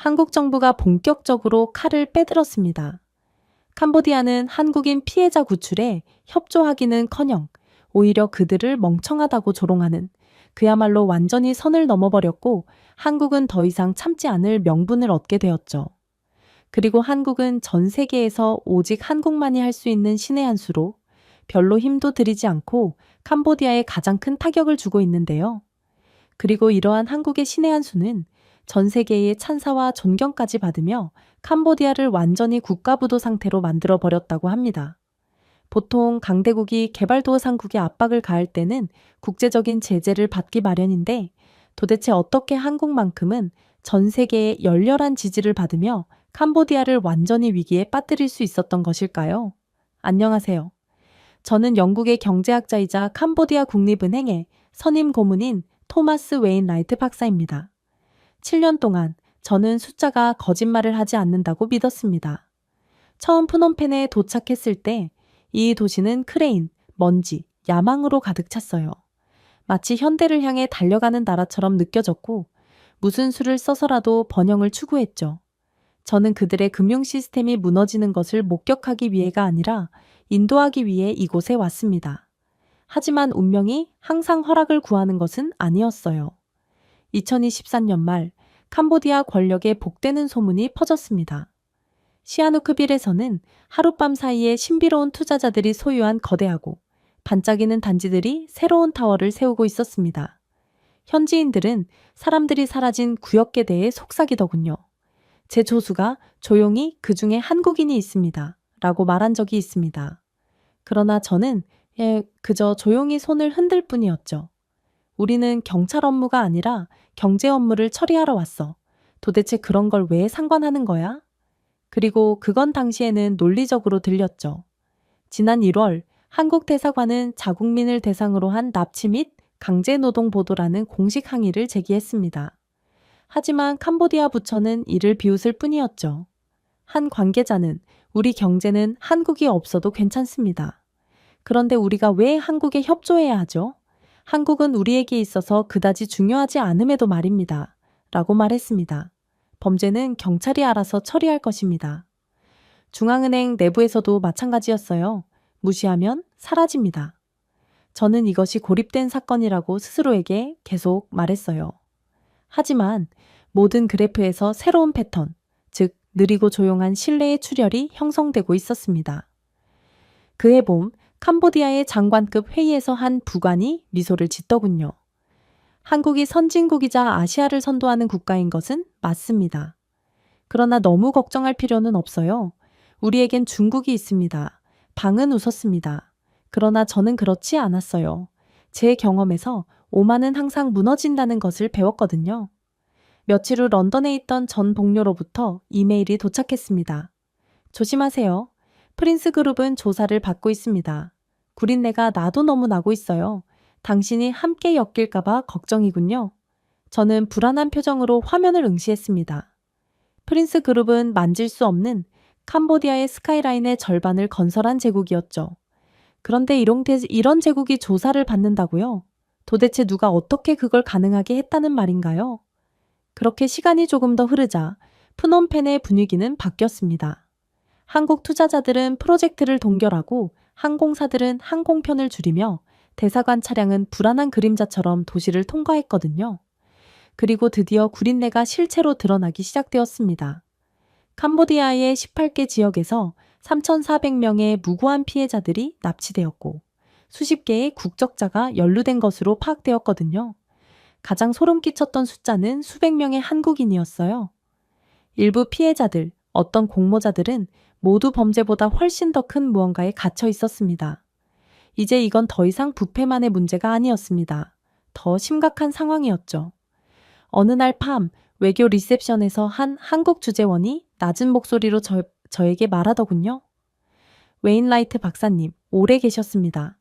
한국 정부가 본격적으로 칼을 빼들었습니다. 캄보디아는 한국인 피해자 구출에 협조하기는커녕 오히려 그들을 멍청하다고 조롱하는 그야말로 완전히 선을 넘어버렸고 한국은 더 이상 참지 않을 명분을 얻게 되었죠. 그리고 한국은 전 세계에서 오직 한국만이 할 수 있는 신의 한 수로 별로 힘도 들이지 않고 캄보디아에 가장 큰 타격을 주고 있는데요. 그리고 이러한 한국의 신의 한 수는 전 세계의 찬사와 존경까지 받으며 캄보디아를 완전히 국가부도 상태로 만들어 버렸다고 합니다. 보통 강대국이 개발도상국에 압박을 가할 때는 국제적인 제재를 받기 마련인데 도대체 어떻게 한국만큼은 전 세계의 열렬한 지지를 받으며 캄보디아를 완전히 위기에 빠뜨릴 수 있었던 것일까요? 안녕하세요. 저는 영국의 경제학자이자 캄보디아 국립은행의 선임 고문인 토마스 웨인라이트 박사입니다. 7년 동안 저는 숫자가 거짓말을 하지 않는다고 믿었습니다. 처음 프놈펜에 도착했을 때 이 도시는 크레인, 먼지, 야망으로 가득 찼어요. 마치 현대를 향해 달려가는 나라처럼 느껴졌고 무슨 수를 써서라도 번영을 추구했죠. 저는 그들의 금융 시스템이 무너지는 것을 목격하기 위해가 아니라 인도하기 위해 이곳에 왔습니다. 하지만 운명이 항상 허락을 구하는 것은 아니었어요. 2023년 말 캄보디아 권력에 복되는 소문이 퍼졌습니다. 시아누크빌에서는 하룻밤 사이에 신비로운 투자자들이 소유한 거대하고 반짝이는 단지들이 새로운 타워를 세우고 있었습니다. 현지인들은 사람들이 사라진 구역에 대해 속삭이더군요. 제 조수가 조용히 그 중에 한국인이 있습니다. 라고 말한 적이 있습니다. 그러나 저는 그저 조용히 손을 흔들 뿐이었죠. 우리는 경찰 업무가 아니라 경제 업무를 처리하러 왔어. 도대체 그런 걸 왜 상관하는 거야? 그리고 그건 당시에는 논리적으로 들렸죠. 지난 1월 한국 대사관은 자국민을 대상으로 한 납치 및 강제노동 보도라는 공식 항의를 제기했습니다. 하지만 캄보디아 부처는 이를 비웃을 뿐이었죠. 한 관계자는 우리 경제는 한국이 없어도 괜찮습니다. 그런데 우리가 왜 한국에 협조해야 하죠? 한국은 우리에게 있어서 그다지 중요하지 않음에도 말입니다. 라고 말했습니다. 범죄는 경찰이 알아서 처리할 것입니다. 중앙은행 내부에서도 마찬가지였어요. 무시하면 사라집니다. 저는 이것이 고립된 사건이라고 스스로에게 계속 말했어요. 하지만 모든 그래프에서 새로운 패턴, 즉 느리고 조용한 신뢰의 출혈이 형성되고 있었습니다. 그해 봄 캄보디아의 장관급 회의에서 한 부관이 미소를 짓더군요. 한국이 선진국이자 아시아를 선도하는 국가인 것은 맞습니다. 그러나 너무 걱정할 필요는 없어요. 우리에겐 중국이 있습니다. 방은 웃었습니다. 그러나 저는 그렇지 않았어요. 제 경험에서 오만은 항상 무너진다는 것을 배웠거든요. 며칠 후 런던에 있던 전 동료로부터 이메일이 도착했습니다. 조심하세요. 프린스 그룹은 조사를 받고 있습니다. 구린내가 나도 너무 나고 있어요. 당신이 함께 엮일까봐 걱정이군요. 저는 불안한 표정으로 화면을 응시했습니다. 프린스 그룹은 만질 수 없는 캄보디아의 스카이라인의 절반을 건설한 제국이었죠. 그런데 이런 제국이 조사를 받는다고요? 도대체 누가 어떻게 그걸 가능하게 했다는 말인가요? 그렇게 시간이 조금 더 흐르자 프놈펜의 분위기는 바뀌었습니다. 한국 투자자들은 프로젝트를 동결하고 항공사들은 항공편을 줄이며 대사관 차량은 불안한 그림자처럼 도시를 통과했거든요. 그리고 드디어 구린내가 실체로 드러나기 시작되었습니다. 캄보디아의 18개 지역에서 3,400명의 무고한 피해자들이 납치되었고 수십 개의 국적자가 연루된 것으로 파악되었거든요. 가장 소름 끼쳤던 숫자는 수백 명의 한국인이었어요. 일부 피해자들, 어떤 공모자들은 모두 범죄보다 훨씬 더 큰 무언가에 갇혀 있었습니다. 이제 이건 더 이상 부패만의 문제가 아니었습니다. 더 심각한 상황이었죠. 어느 날 밤 외교 리셉션에서 한 한국 주재원이 낮은 목소리로 저에게 말하더군요. 웨인라이트 박사님, 오래 계셨습니다.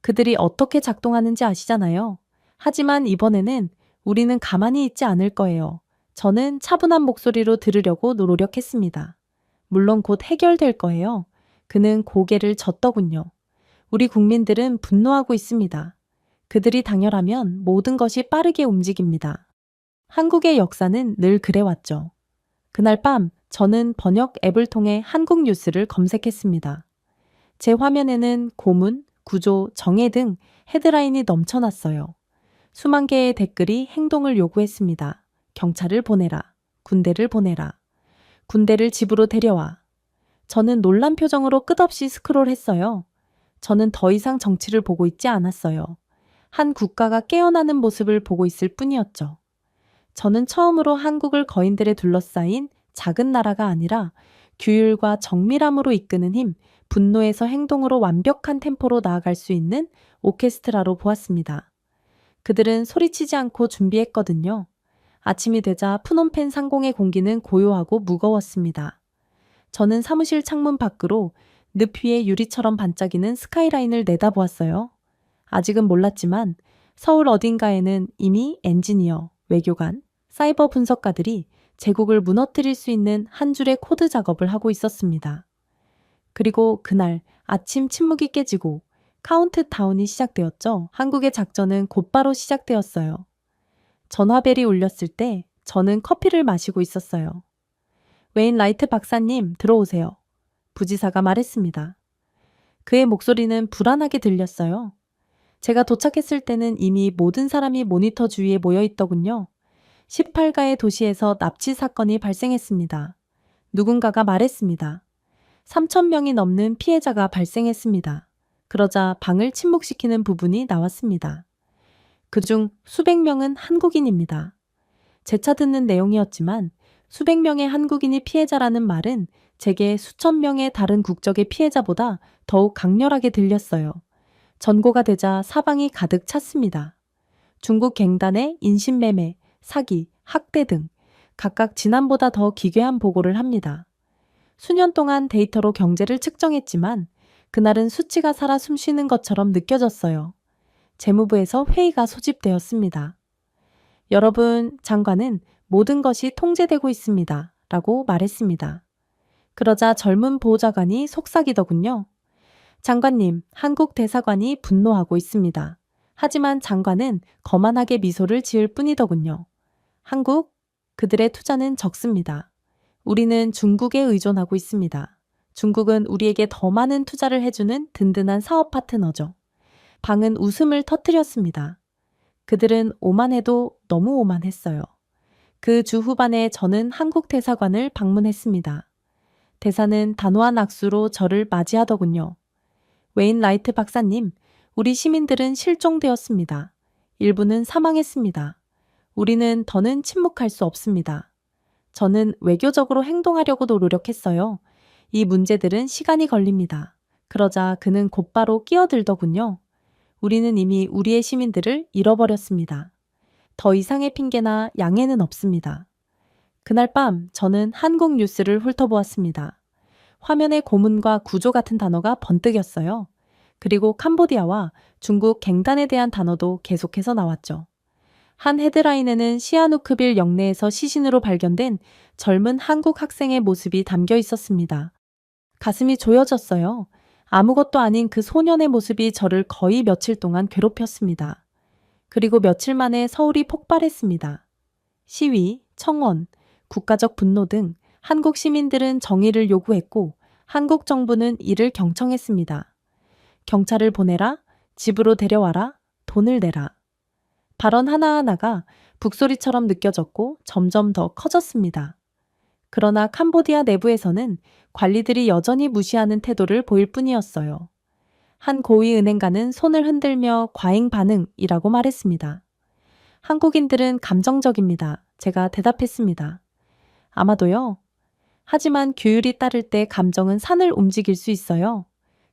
그들이 어떻게 작동하는지 아시잖아요. 하지만 이번에는 우리는 가만히 있지 않을 거예요. 저는 차분한 목소리로 들으려고 노력했습니다. 물론 곧 해결될 거예요. 그는 고개를 젓더군요. 우리 국민들은 분노하고 있습니다. 그들이 당열하면 모든 것이 빠르게 움직입니다. 한국의 역사는 늘 그래왔죠. 그날 밤 저는 번역 앱을 통해 한국 뉴스를 검색했습니다. 제 화면에는 고문, 구조, 정해 등 헤드라인이 넘쳐났어요. 수만 개의 댓글이 행동을 요구했습니다. 경찰을 보내라. 군대를 보내라. 군대를 집으로 데려와. 저는 놀란 표정으로 끝없이 스크롤했어요. 저는 더 이상 정치를 보고 있지 않았어요. 한 국가가 깨어나는 모습을 보고 있을 뿐이었죠. 저는 처음으로 한국을 거인들에 둘러싸인 작은 나라가 아니라 규율과 정밀함으로 이끄는 힘, 분노에서 행동으로 완벽한 템포로 나아갈 수 있는 오케스트라로 보았습니다. 그들은 소리치지 않고 준비했거든요. 아침이 되자 푸놈펜 상공의 공기는 고요하고 무거웠습니다. 저는 사무실 창문 밖으로 늪 위에 유리처럼 반짝이는 스카이라인을 내다보았어요. 아직은 몰랐지만 서울 어딘가에는 이미 엔지니어, 외교관, 사이버 분석가들이 제국을 무너뜨릴 수 있는 한 줄의 코드 작업을 하고 있었습니다. 그리고 그날 아침 침묵이 깨지고 카운트다운이 시작되었죠. 한국의 작전은 곧바로 시작되었어요. 전화벨이 울렸을 때 저는 커피를 마시고 있었어요. 웨인 라이트 박사님, 들어오세요. 부지사가 말했습니다. 그의 목소리는 불안하게 들렸어요. 제가 도착했을 때는 이미 모든 사람이 모니터 주위에 모여 있더군요. 18가의 도시에서 납치 사건이 발생했습니다. 누군가가 말했습니다. 3,000명이 넘는 피해자가 발생했습니다. 그러자 방을 침묵시키는 부분이 나왔습니다. 그중 수백 명은 한국인입니다. 재차 듣는 내용이었지만 수백 명의 한국인이 피해자라는 말은 제게 수천 명의 다른 국적의 피해자보다 더욱 강렬하게 들렸어요. 전고가 되자 사방이 가득 찼습니다. 중국 갱단의 인신매매, 사기, 학대 등 각각 지난보다 더 기괴한 보고를 합니다. 수년 동안 데이터로 경제를 측정했지만 그날은 수치가 살아 숨쉬는 것처럼 느껴졌어요. 재무부에서 회의가 소집되었습니다. 여러분, 장관은 모든 것이 통제되고 있습니다. 라고 말했습니다. 그러자 젊은 보좌관이 속삭이더군요. 장관님, 한국 대사관이 분노하고 있습니다. 하지만 장관은 거만하게 미소를 지을 뿐이더군요. 한국, 그들의 투자는 적습니다. 우리는 중국에 의존하고 있습니다. 중국은 우리에게 더 많은 투자를 해주는 든든한 사업 파트너죠. 방은 웃음을 터뜨렸습니다. 그들은 오만해도 너무 오만했어요. 그 주 후반에 저는 한국 대사관을 방문했습니다. 대사는 단호한 악수로 저를 맞이하더군요. 웨인 라이트 박사님, 우리 시민들은 실종되었습니다. 일부는 사망했습니다. 우리는 더는 침묵할 수 없습니다. 저는 외교적으로 행동하려고 노력했어요. 이 문제들은 시간이 걸립니다. 그러자 그는 곧바로 끼어들더군요. 우리는 이미 우리의 시민들을 잃어버렸습니다. 더 이상의 핑계나 양해는 없습니다. 그날 밤 저는 한국 뉴스를 훑어보았습니다. 화면에 고문과 구조 같은 단어가 번뜩였어요. 그리고 캄보디아와 중국 갱단에 대한 단어도 계속해서 나왔죠. 한 헤드라인에는 시아누크빌 영내에서 시신으로 발견된 젊은 한국 학생의 모습이 담겨 있었습니다. 가슴이 조여졌어요. 아무것도 아닌 그 소년의 모습이 저를 거의 며칠 동안 괴롭혔습니다. 그리고 며칠 만에 서울이 폭발했습니다. 시위, 청원, 국가적 분노 등 한국 시민들은 정의를 요구했고 한국 정부는 이를 경청했습니다. 경찰을 보내라, 집으로 데려와라, 돈을 내라. 발언 하나하나가 북소리처럼 느껴졌고 점점 더 커졌습니다. 그러나 캄보디아 내부에서는 관리들이 여전히 무시하는 태도를 보일 뿐이었어요. 한 고위 은행가는 손을 흔들며 과잉 반응이라고 말했습니다. 한국인들은 감정적입니다. 제가 대답했습니다. 아마도요. 하지만 규율이 따를 때 감정은 산을 움직일 수 있어요.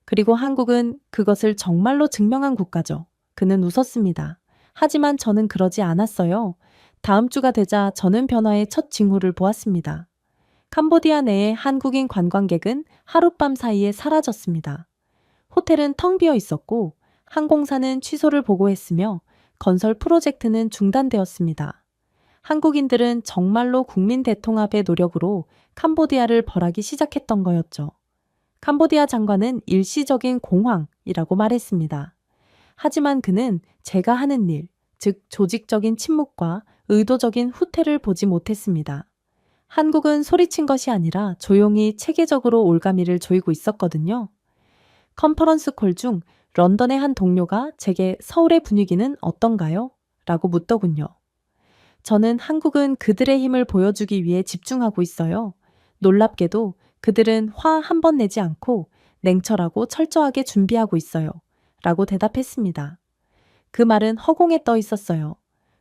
그리고 한국은 그것을 정말로 증명한 국가죠. 그는 웃었습니다. 하지만 저는 그러지 않았어요. 다음 주가 되자 저는 변화의 첫 징후를 보았습니다. 캄보디아 내의 한국인 관광객은 하룻밤 사이에 사라졌습니다. 호텔은 텅 비어 있었고 항공사는 취소를 보고했으며 건설 프로젝트는 중단되었습니다. 한국인들은 정말로 국민 대통합의 노력으로 캄보디아를 벌하기 시작했던 거였죠. 캄보디아 장관은 일시적인 공황이라고 말했습니다. 하지만 그는 제가 하는 일, 즉 조직적인 침묵과 의도적인 후퇴를 보지 못했습니다. 한국은 소리친 것이 아니라 조용히 체계적으로 올가미를 조이고 있었거든요. 컨퍼런스 콜 중 런던의 한 동료가 제게 서울의 분위기는 어떤가요? 라고 묻더군요. 저는 한국은 그들의 힘을 보여주기 위해 집중하고 있어요. 놀랍게도 그들은 화 한 번 내지 않고 냉철하고 철저하게 준비하고 있어요. 라고 대답했습니다. 그 말은 허공에 떠 있었어요.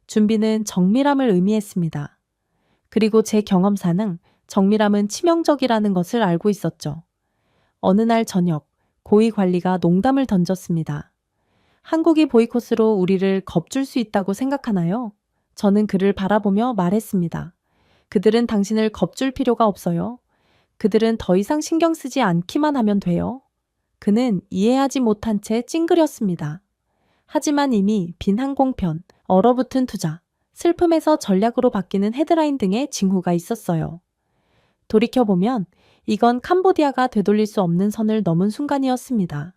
준비는 정밀함을 의미했습니다. 그리고 제 경험상은 정밀함은 치명적이라는 것을 알고 있었죠. 어느 날 저녁, 고위 관리가 농담을 던졌습니다. 한국이 보이콧으로 우리를 겁줄 수 있다고 생각하나요? 저는 그를 바라보며 말했습니다. 그들은 당신을 겁줄 필요가 없어요. 그들은 더 이상 신경 쓰지 않기만 하면 돼요. 그는 이해하지 못한 채 찡그렸습니다. 하지만 이미 빈 항공편, 얼어붙은 투자, 슬픔에서 전략으로 바뀌는 헤드라인 등의 징후가 있었어요. 돌이켜보면 이건 캄보디아가 되돌릴 수 없는 선을 넘은 순간이었습니다.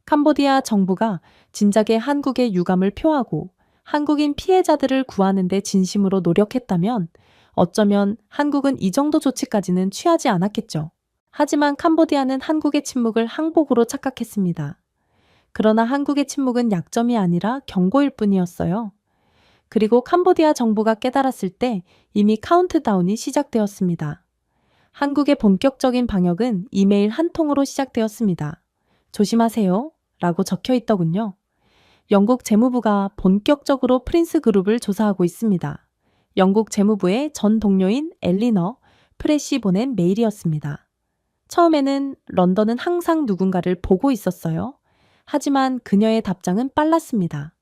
캄보디아 정부가 진작에 한국의 유감을 표하고 한국인 피해자들을 구하는 데 진심으로 노력했다면 어쩌면 한국은 이 정도 조치까지는 취하지 않았겠죠. 하지만 캄보디아는 한국의 침묵을 항복으로 착각했습니다. 그러나 한국의 침묵은 약점이 아니라 경고일 뿐이었어요. 그리고 캄보디아 정부가 깨달았을 때 이미 카운트다운이 시작되었습니다. 한국의 본격적인 방역은 이메일 한 통으로 시작되었습니다. 조심하세요. 라고 적혀 있더군요. 영국 재무부가 본격적으로 프린스 그룹을 조사하고 있습니다. 영국 재무부의 전 동료인 엘리너 프레시 보낸 메일이었습니다. 처음에는 런던은 항상 누군가를 보고 있었어요. 하지만 그녀의 답장은 빨랐습니다.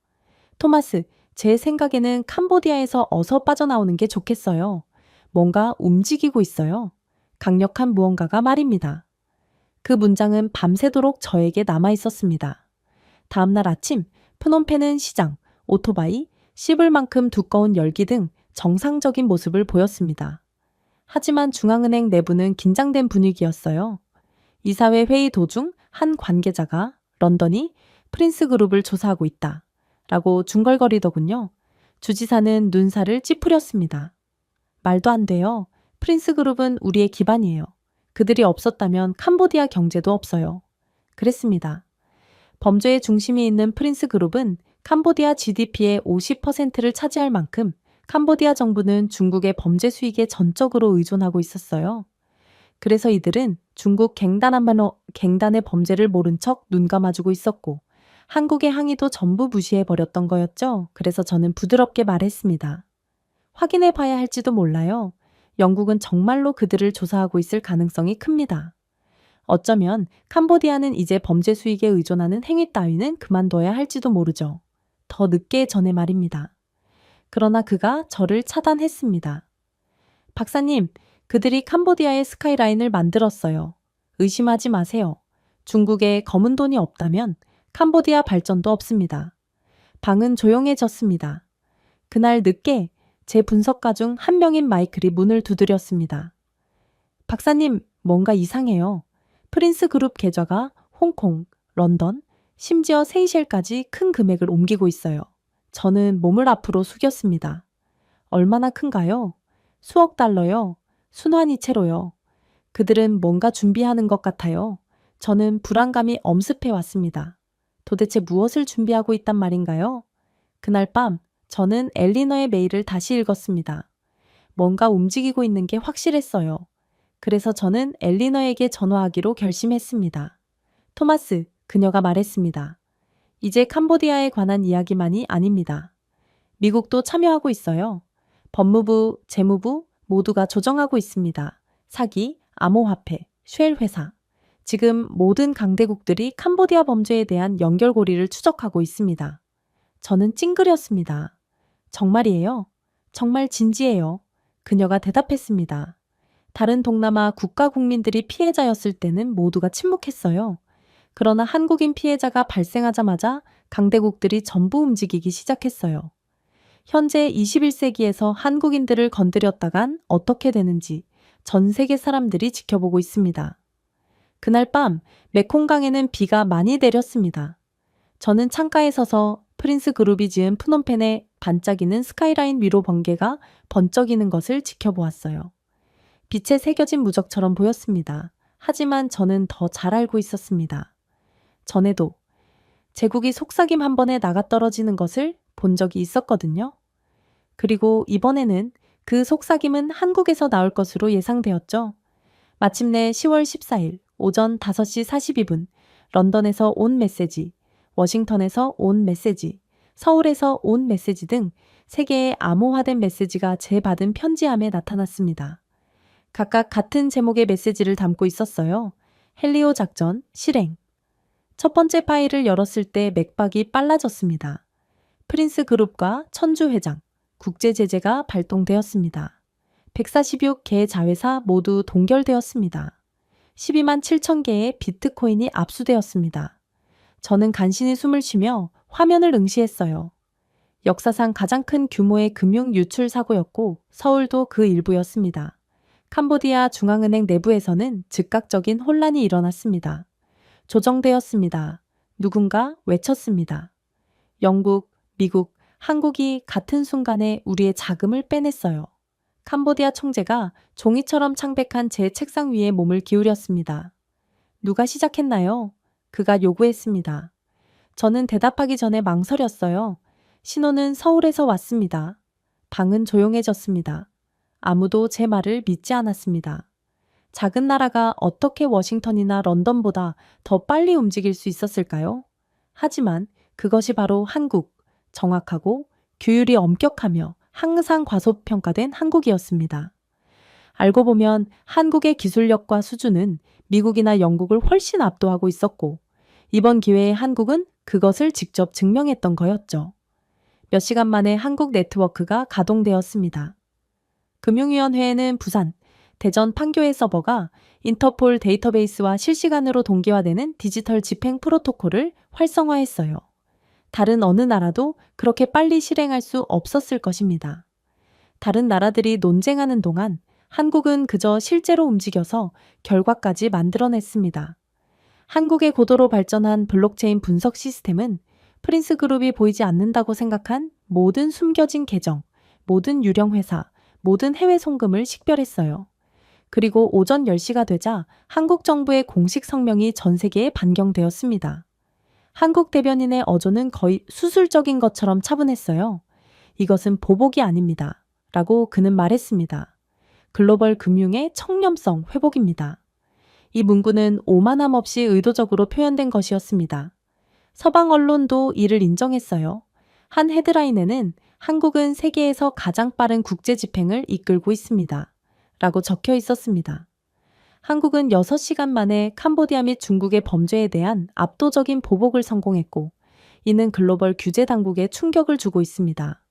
토마스, 제 생각에는 캄보디아에서 어서 빠져나오는 게 좋겠어요. 뭔가 움직이고 있어요. 강력한 무언가가 말입니다. 그 문장은 밤새도록 저에게 남아 있었습니다. 다음날 아침, 프놈펜은 시장, 오토바이, 씹을 만큼 두꺼운 열기 등 정상적인 모습을 보였습니다. 하지만 중앙은행 내부는 긴장된 분위기였어요. 이사회 회의 도중 한 관계자가 런던이 프린스 그룹을 조사하고 있다. 라고 중얼거리더군요. 주지사는 눈살을 찌푸렸습니다. 말도 안 돼요. 프린스 그룹은 우리의 기반이에요. 그들이 없었다면 캄보디아 경제도 없어요. 그랬습니다. 범죄의 중심이 있는 프린스 그룹은 캄보디아 GDP의 50%를 차지할 만큼 캄보디아 정부는 중국의 범죄 수익에 전적으로 의존하고 있었어요. 그래서 이들은 중국 갱단의 범죄를 모른 척 눈 감아주고 있었고 한국의 항의도 전부 무시해버렸던 거였죠. 그래서 저는 부드럽게 말했습니다. 확인해 봐야 할지도 몰라요. 영국은 정말로 그들을 조사하고 있을 가능성이 큽니다. 어쩌면 캄보디아는 이제 범죄 수익에 의존하는 행위 따위는 그만둬야 할지도 모르죠. 더 늦게 전에 말입니다. 그러나 그가 저를 차단했습니다. 박사님, 그들이 캄보디아의 스카이라인을 만들었어요. 의심하지 마세요. 중국에 검은 돈이 없다면 캄보디아 발전도 없습니다. 방은 조용해졌습니다. 그날 늦게 제 분석가 중 한 명인 마이클이 문을 두드렸습니다. 박사님, 뭔가 이상해요. 프린스 그룹 계좌가 홍콩, 런던, 심지어 세이셸까지 큰 금액을 옮기고 있어요. 저는 몸을 앞으로 숙였습니다. 얼마나 큰가요? 수억 달러요. 순환이체로요. 그들은 뭔가 준비하는 것 같아요. 저는 불안감이 엄습해 왔습니다. 도대체 무엇을 준비하고 있단 말인가요? 그날 밤 저는 엘리너의 메일을 다시 읽었습니다. 뭔가 움직이고 있는 게 확실했어요. 그래서 저는 엘리너에게 전화하기로 결심했습니다. 토마스, 그녀가 말했습니다. 이제 캄보디아에 관한 이야기만이 아닙니다. 미국도 참여하고 있어요. 법무부, 재무부 모두가 조정하고 있습니다. 사기, 암호화폐, 쉘 회사. 지금 모든 강대국들이 캄보디아 범죄에 대한 연결고리를 추적하고 있습니다. 저는 찡그렸습니다. 정말이에요? 정말 진지해요. 그녀가 대답했습니다. 다른 동남아 국가 국민들이 피해자였을 때는 모두가 침묵했어요. 그러나 한국인 피해자가 발생하자마자 강대국들이 전부 움직이기 시작했어요. 현재 21세기에서 한국인들을 건드렸다간 어떻게 되는지 전 세계 사람들이 지켜보고 있습니다. 그날 밤 메콩강에는 비가 많이 내렸습니다. 저는 창가에 서서 프린스 그룹이 지은 프놈펜의 반짝이는 스카이라인 위로 번개가 번쩍이는 것을 지켜보았어요. 빛에 새겨진 무적처럼 보였습니다. 하지만 저는 더 잘 알고 있었습니다. 전에도 제국이 속삭임 한 번에 나가떨어지는 것을 본 적이 있었거든요. 그리고 이번에는 그 속삭임은 한국에서 나올 것으로 예상되었죠. 마침내 10월 14일 오전 5시 42분 런던에서 온 메시지, 워싱턴에서 온 메시지, 서울에서 온 메시지 등 세계의 암호화된 메시지가 제 받은 편지함에 나타났습니다. 각각 같은 제목의 메시지를 담고 있었어요. 헬리오 작전 실행. 첫 번째 파일을 열었을 때 맥박이 빨라졌습니다. 프린스 그룹과 천주 회장, 국제 제재가 발동되었습니다. 146개 자회사 모두 동결되었습니다. 12만 7천 개의 비트코인이 압수되었습니다. 저는 간신히 숨을 쉬며 화면을 응시했어요. 역사상 가장 큰 규모의 금융 유출 사고였고 서울도 그 일부였습니다. 캄보디아 중앙은행 내부에서는 즉각적인 혼란이 일어났습니다. 조정되었습니다. 누군가 외쳤습니다. 영국, 미국, 한국이 같은 순간에 우리의 자금을 빼냈어요. 캄보디아 총재가 종이처럼 창백한 제 책상 위에 몸을 기울였습니다. 누가 시작했나요? 그가 요구했습니다. 저는 대답하기 전에 망설였어요. 신호는 서울에서 왔습니다. 방은 조용해졌습니다. 아무도 제 말을 믿지 않았습니다. 작은 나라가 어떻게 워싱턴이나 런던보다 더 빨리 움직일 수 있었을까요? 하지만 그것이 바로 한국, 정확하고 규율이 엄격하며 항상 과소평가된 한국이었습니다. 알고 보면 한국의 기술력과 수준은 미국이나 영국을 훨씬 압도하고 있었고 이번 기회에 한국은 그것을 직접 증명했던 거였죠. 몇 시간 만에 한국 네트워크가 가동되었습니다. 금융위원회에는 부산, 대전 판교의 서버가 인터폴 데이터베이스와 실시간으로 동기화되는 디지털 집행 프로토콜을 활성화했어요. 다른 어느 나라도 그렇게 빨리 실행할 수 없었을 것입니다. 다른 나라들이 논쟁하는 동안 한국은 그저 실제로 움직여서 결과까지 만들어냈습니다. 한국의 고도로 발전한 블록체인 분석 시스템은 프린스 그룹이 보이지 않는다고 생각한 모든 숨겨진 계정, 모든 유령 회사, 모든 해외 송금을 식별했어요. 그리고 오전 10시가 되자 한국 정부의 공식 성명이 전 세계에 반경되었습니다. 한국 대변인의 어조는 거의 수술적인 것처럼 차분했어요. 이것은 보복이 아닙니다. 라고 그는 말했습니다. 글로벌 금융의 청렴성 회복입니다. 이 문구는 오만함 없이 의도적으로 표현된 것이었습니다. 서방 언론도 이를 인정했어요. 한 헤드라인에는 한국은 세계에서 가장 빠른 국제 집행을 이끌고 있습니다. 라고 적혀 있었습니다. 한국은 6시간 만에 캄보디아 및 중국의 범죄에 대한 압도적인 보복을 성공했고 이는 글로벌 규제 당국에 충격을 주고 있습니다.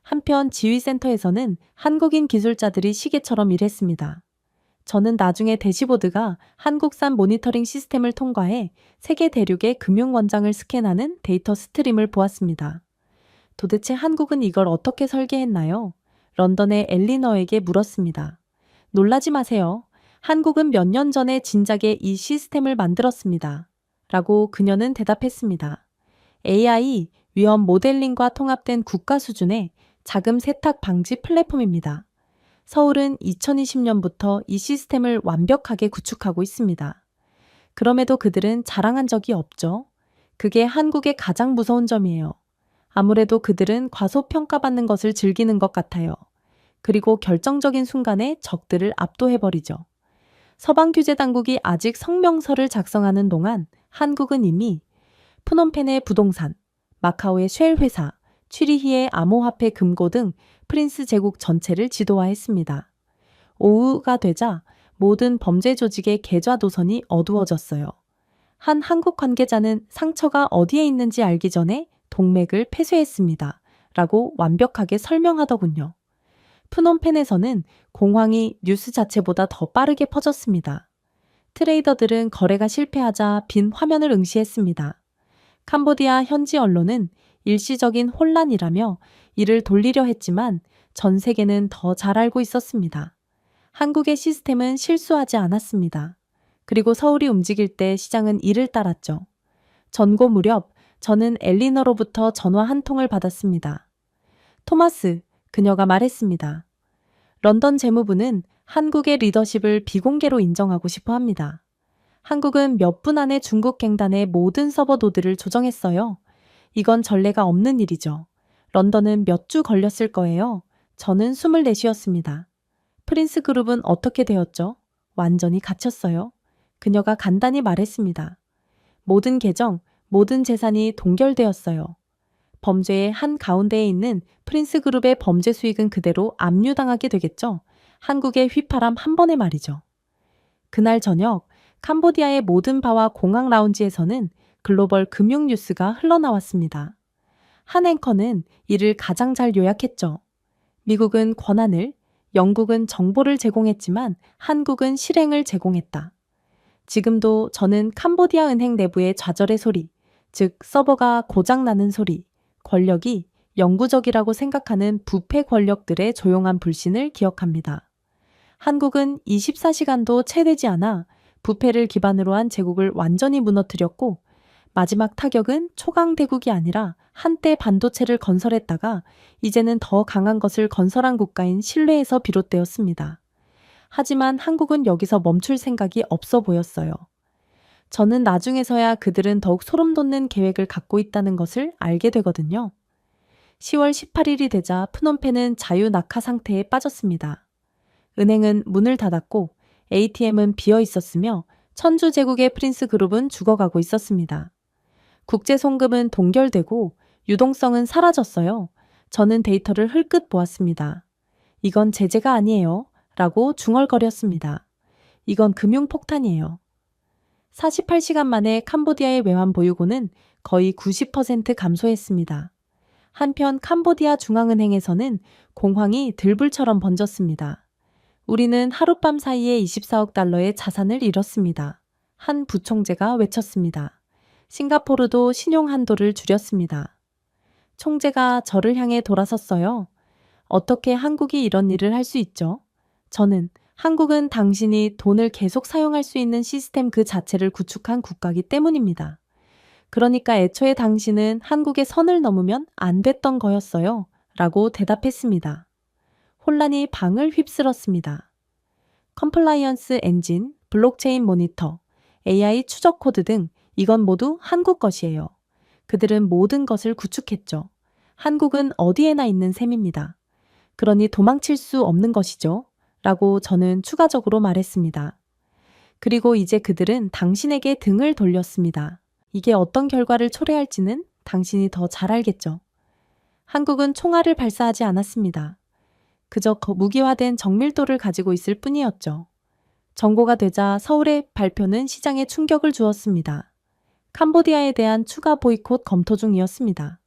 한편 지휘센터에서는 한국인 기술자들이 시계처럼 일했습니다. 저는 나중에 대시보드가 한국산 모니터링 시스템을 통과해 세계 대륙의 금융 원장을 스캔하는 데이터 스트림을 보았습니다. 도대체 한국은 이걸 어떻게 설계했나요? 런던의 엘리너에게 물었습니다. 놀라지 마세요. 한국은 몇 년 전에 진작에 이 시스템을 만들었습니다. 라고 그녀는 대답했습니다. AI, 위험 모델링과 통합된 국가 수준의 자금 세탁 방지 플랫폼입니다. 서울은 2020년부터 이 시스템을 완벽하게 구축하고 있습니다. 그럼에도 그들은 자랑한 적이 없죠. 그게 한국의 가장 무서운 점이에요. 아무래도 그들은 과소평가받는 것을 즐기는 것 같아요. 그리고 결정적인 순간에 적들을 압도해버리죠. 서방 규제 당국이 아직 성명서를 작성하는 동안 한국은 이미 프놈펜의 부동산, 마카오의 쉘 회사, 취리히의 암호화폐 금고 등 프린스 제국 전체를 지도화했습니다. 오후가 되자 모든 범죄 조직의 계좌 도선이 어두워졌어요. 한 한국 관계자는 상처가 어디에 있는지 알기 전에 동맥을 폐쇄했습니다. 라고 완벽하게 설명하더군요. 프놈펜에서는 공황이 뉴스 자체보다 더 빠르게 퍼졌습니다. 트레이더들은 거래가 실패하자 빈 화면을 응시했습니다. 캄보디아 현지 언론은 일시적인 혼란이라며 이를 돌리려 했지만 전 세계는 더 잘 알고 있었습니다. 한국의 시스템은 실수하지 않았습니다. 그리고 서울이 움직일 때 시장은 이를 따랐죠. 전고 무렵 저는 엘리너로부터 전화 한 통을 받았습니다. 토마스, 그녀가 말했습니다. 런던 재무부는 한국의 리더십을 비공개로 인정하고 싶어 합니다. 한국은 몇 분 안에 중국 갱단의 모든 서버 노드를 조정했어요. 이건 전례가 없는 일이죠. 런던은 몇 주 걸렸을 거예요. 저는 24시였습니다. 프린스 그룹은 어떻게 되었죠? 완전히 갇혔어요. 그녀가 간단히 말했습니다. 모든 계정, 모든 재산이 동결되었어요. 범죄의 한 가운데에 있는 프린스 그룹의 범죄 수익은 그대로 압류당하게 되겠죠. 한국의 휘파람 한 번에 말이죠. 그날 저녁 캄보디아의 모든 바와 공항 라운지에서는 글로벌 금융 뉴스가 흘러나왔습니다. 한 앵커는 이를 가장 잘 요약했죠. 미국은 권한을, 영국은 정보를 제공했지만 한국은 실행을 제공했다. 지금도 저는 캄보디아 은행 내부의 좌절의 소리, 즉 서버가 고장나는 소리, 권력이 영구적이라고 생각하는 부패 권력들의 조용한 불신을 기억합니다. 한국은 24시간도 채 되지 않아 부패를 기반으로 한 제국을 완전히 무너뜨렸고 마지막 타격은 초강대국이 아니라 한때 반도체를 건설했다가 이제는 더 강한 것을 건설한 국가인 신뢰에서 비롯되었습니다. 하지만 한국은 여기서 멈출 생각이 없어 보였어요. 저는 나중에서야 그들은 더욱 소름 돋는 계획을 갖고 있다는 것을 알게 되거든요. 10월 18일이 되자 프놈펜은 자유 낙하 상태에 빠졌습니다. 은행은 문을 닫았고 ATM은 비어 있었으며 천주 제국의 프린스 그룹은 죽어가고 있었습니다. 국제 송금은 동결되고 유동성은 사라졌어요. 저는 데이터를 흘끗 보았습니다. 이건 제재가 아니에요. 라고 중얼거렸습니다. 이건 금융폭탄이에요. 48시간 만에 캄보디아의 외환 보유고는 거의 90% 감소했습니다. 한편 캄보디아 중앙은행에서는 공황이 들불처럼 번졌습니다. 우리는 하룻밤 사이에 24억 달러의 자산을 잃었습니다. 한 부총재가 외쳤습니다. 싱가포르도 신용 한도를 줄였습니다. 총재가 저를 향해 돌아섰어요. 어떻게 한국이 이런 일을 할 수 있죠? 저는 한국은 당신이 돈을 계속 사용할 수 있는 시스템 그 자체를 구축한 국가이기 때문입니다. 그러니까 애초에 당신은 한국의 선을 넘으면 안 됐던 거였어요. 라고 대답했습니다. 혼란이 방을 휩쓸었습니다. 컴플라이언스 엔진, 블록체인 모니터, AI 추적 코드 등 이건 모두 한국 것이에요. 그들은 모든 것을 구축했죠. 한국은 어디에나 있는 셈입니다. 그러니 도망칠 수 없는 것이죠. 라고 저는 추가적으로 말했습니다. 그리고 이제 그들은 당신에게 등을 돌렸습니다. 이게 어떤 결과를 초래할지는 당신이 더 잘 알겠죠. 한국은 총알을 발사하지 않았습니다. 그저 무기화된 정밀도를 가지고 있을 뿐이었죠. 정보가 되자 서울의 발표는 시장에 충격을 주었습니다. 캄보디아에 대한 추가 보이콧 검토 중이었습니다.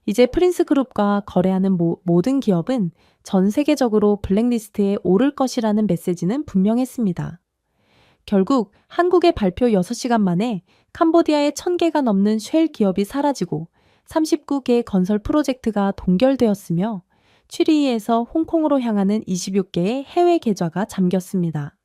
이제 프린스 그룹과 거래하는 모든 기업은 전 세계적으로 블랙리스트에 오를 것이라는 메시지는 분명했습니다. 결국 한국의 발표 6시간 만에 캄보디아의 1000개가 넘는 쉘 기업이 사라지고 39개의 건설 프로젝트가 동결되었으며 취리히에서 홍콩으로 향하는 26개의 해외 계좌가 잠겼습니다.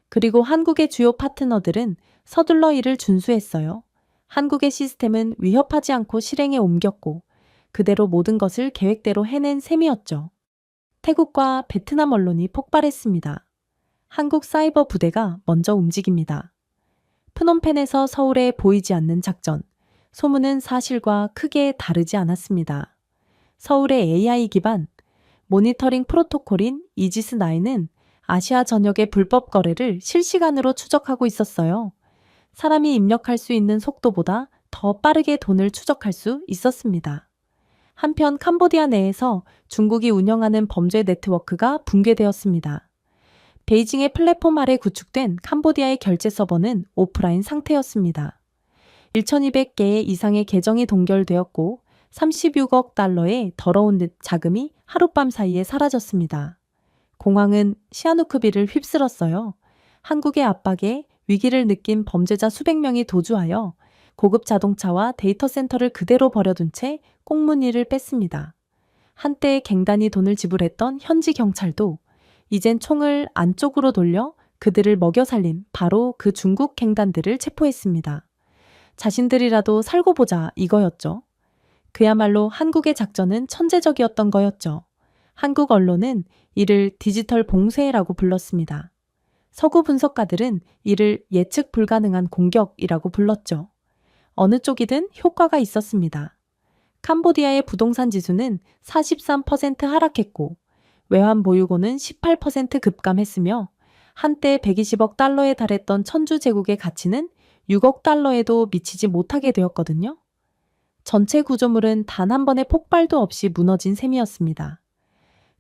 그리고 한국의 주요 파트너들은 서둘러 이를 준수했어요. 한국의 시스템은 위협하지 않고 실행에 옮겼고 그대로 모든 것을 계획대로 해낸 셈이었죠. 태국과 베트남 언론이 폭발했습니다. 한국 사이버 부대가 먼저 움직입니다. 프놈펜에서 서울에 보이지 않는 작전. 소문은 사실과 크게 다르지 않았습니다. 서울의 AI 기반 모니터링 프로토콜인 이지스9은 아시아 전역의 불법 거래를 실시간으로 추적하고 있었어요. 사람이 입력할 수 있는 속도보다 더 빠르게 돈을 추적할 수 있었습니다. 한편 캄보디아 내에서 중국이 운영하는 범죄 네트워크가 붕괴되었습니다. 베이징의 플랫폼 아래 구축된 캄보디아의 결제 서버는 오프라인 상태였습니다. 1200개 이상의 계정이 동결되었고 36억 달러의 더러운 자금이 하룻밤 사이에 사라졌습니다. 공항은 시아누크비를 휩쓸었어요. 한국의 압박에 위기를 느낀 범죄자 수백 명이 도주하여 고급 자동차와 데이터 센터를 그대로 버려둔 채 꽁무니를 뺐습니다. 한때 갱단이 돈을 지불했던 현지 경찰도 이젠 총을 안쪽으로 돌려 그들을 먹여 살린 바로 그 중국 갱단들을 체포했습니다. 자신들이라도 살고 보자 이거였죠. 그야말로 한국의 작전은 천재적이었던 거였죠. 한국 언론은 이를 디지털 봉쇄라고 불렀습니다. 서구 분석가들은 이를 예측 불가능한 공격이라고 불렀죠. 어느 쪽이든 효과가 있었습니다. 캄보디아의 부동산 지수는 43% 하락했고 외환 보유고는 18% 급감했으며 한때 120억 달러에 달했던 천주 제국의 가치는 6억 달러에도 미치지 못하게 되었거든요. 전체 구조물은 단 한 번의 폭발도 없이 무너진 셈이었습니다.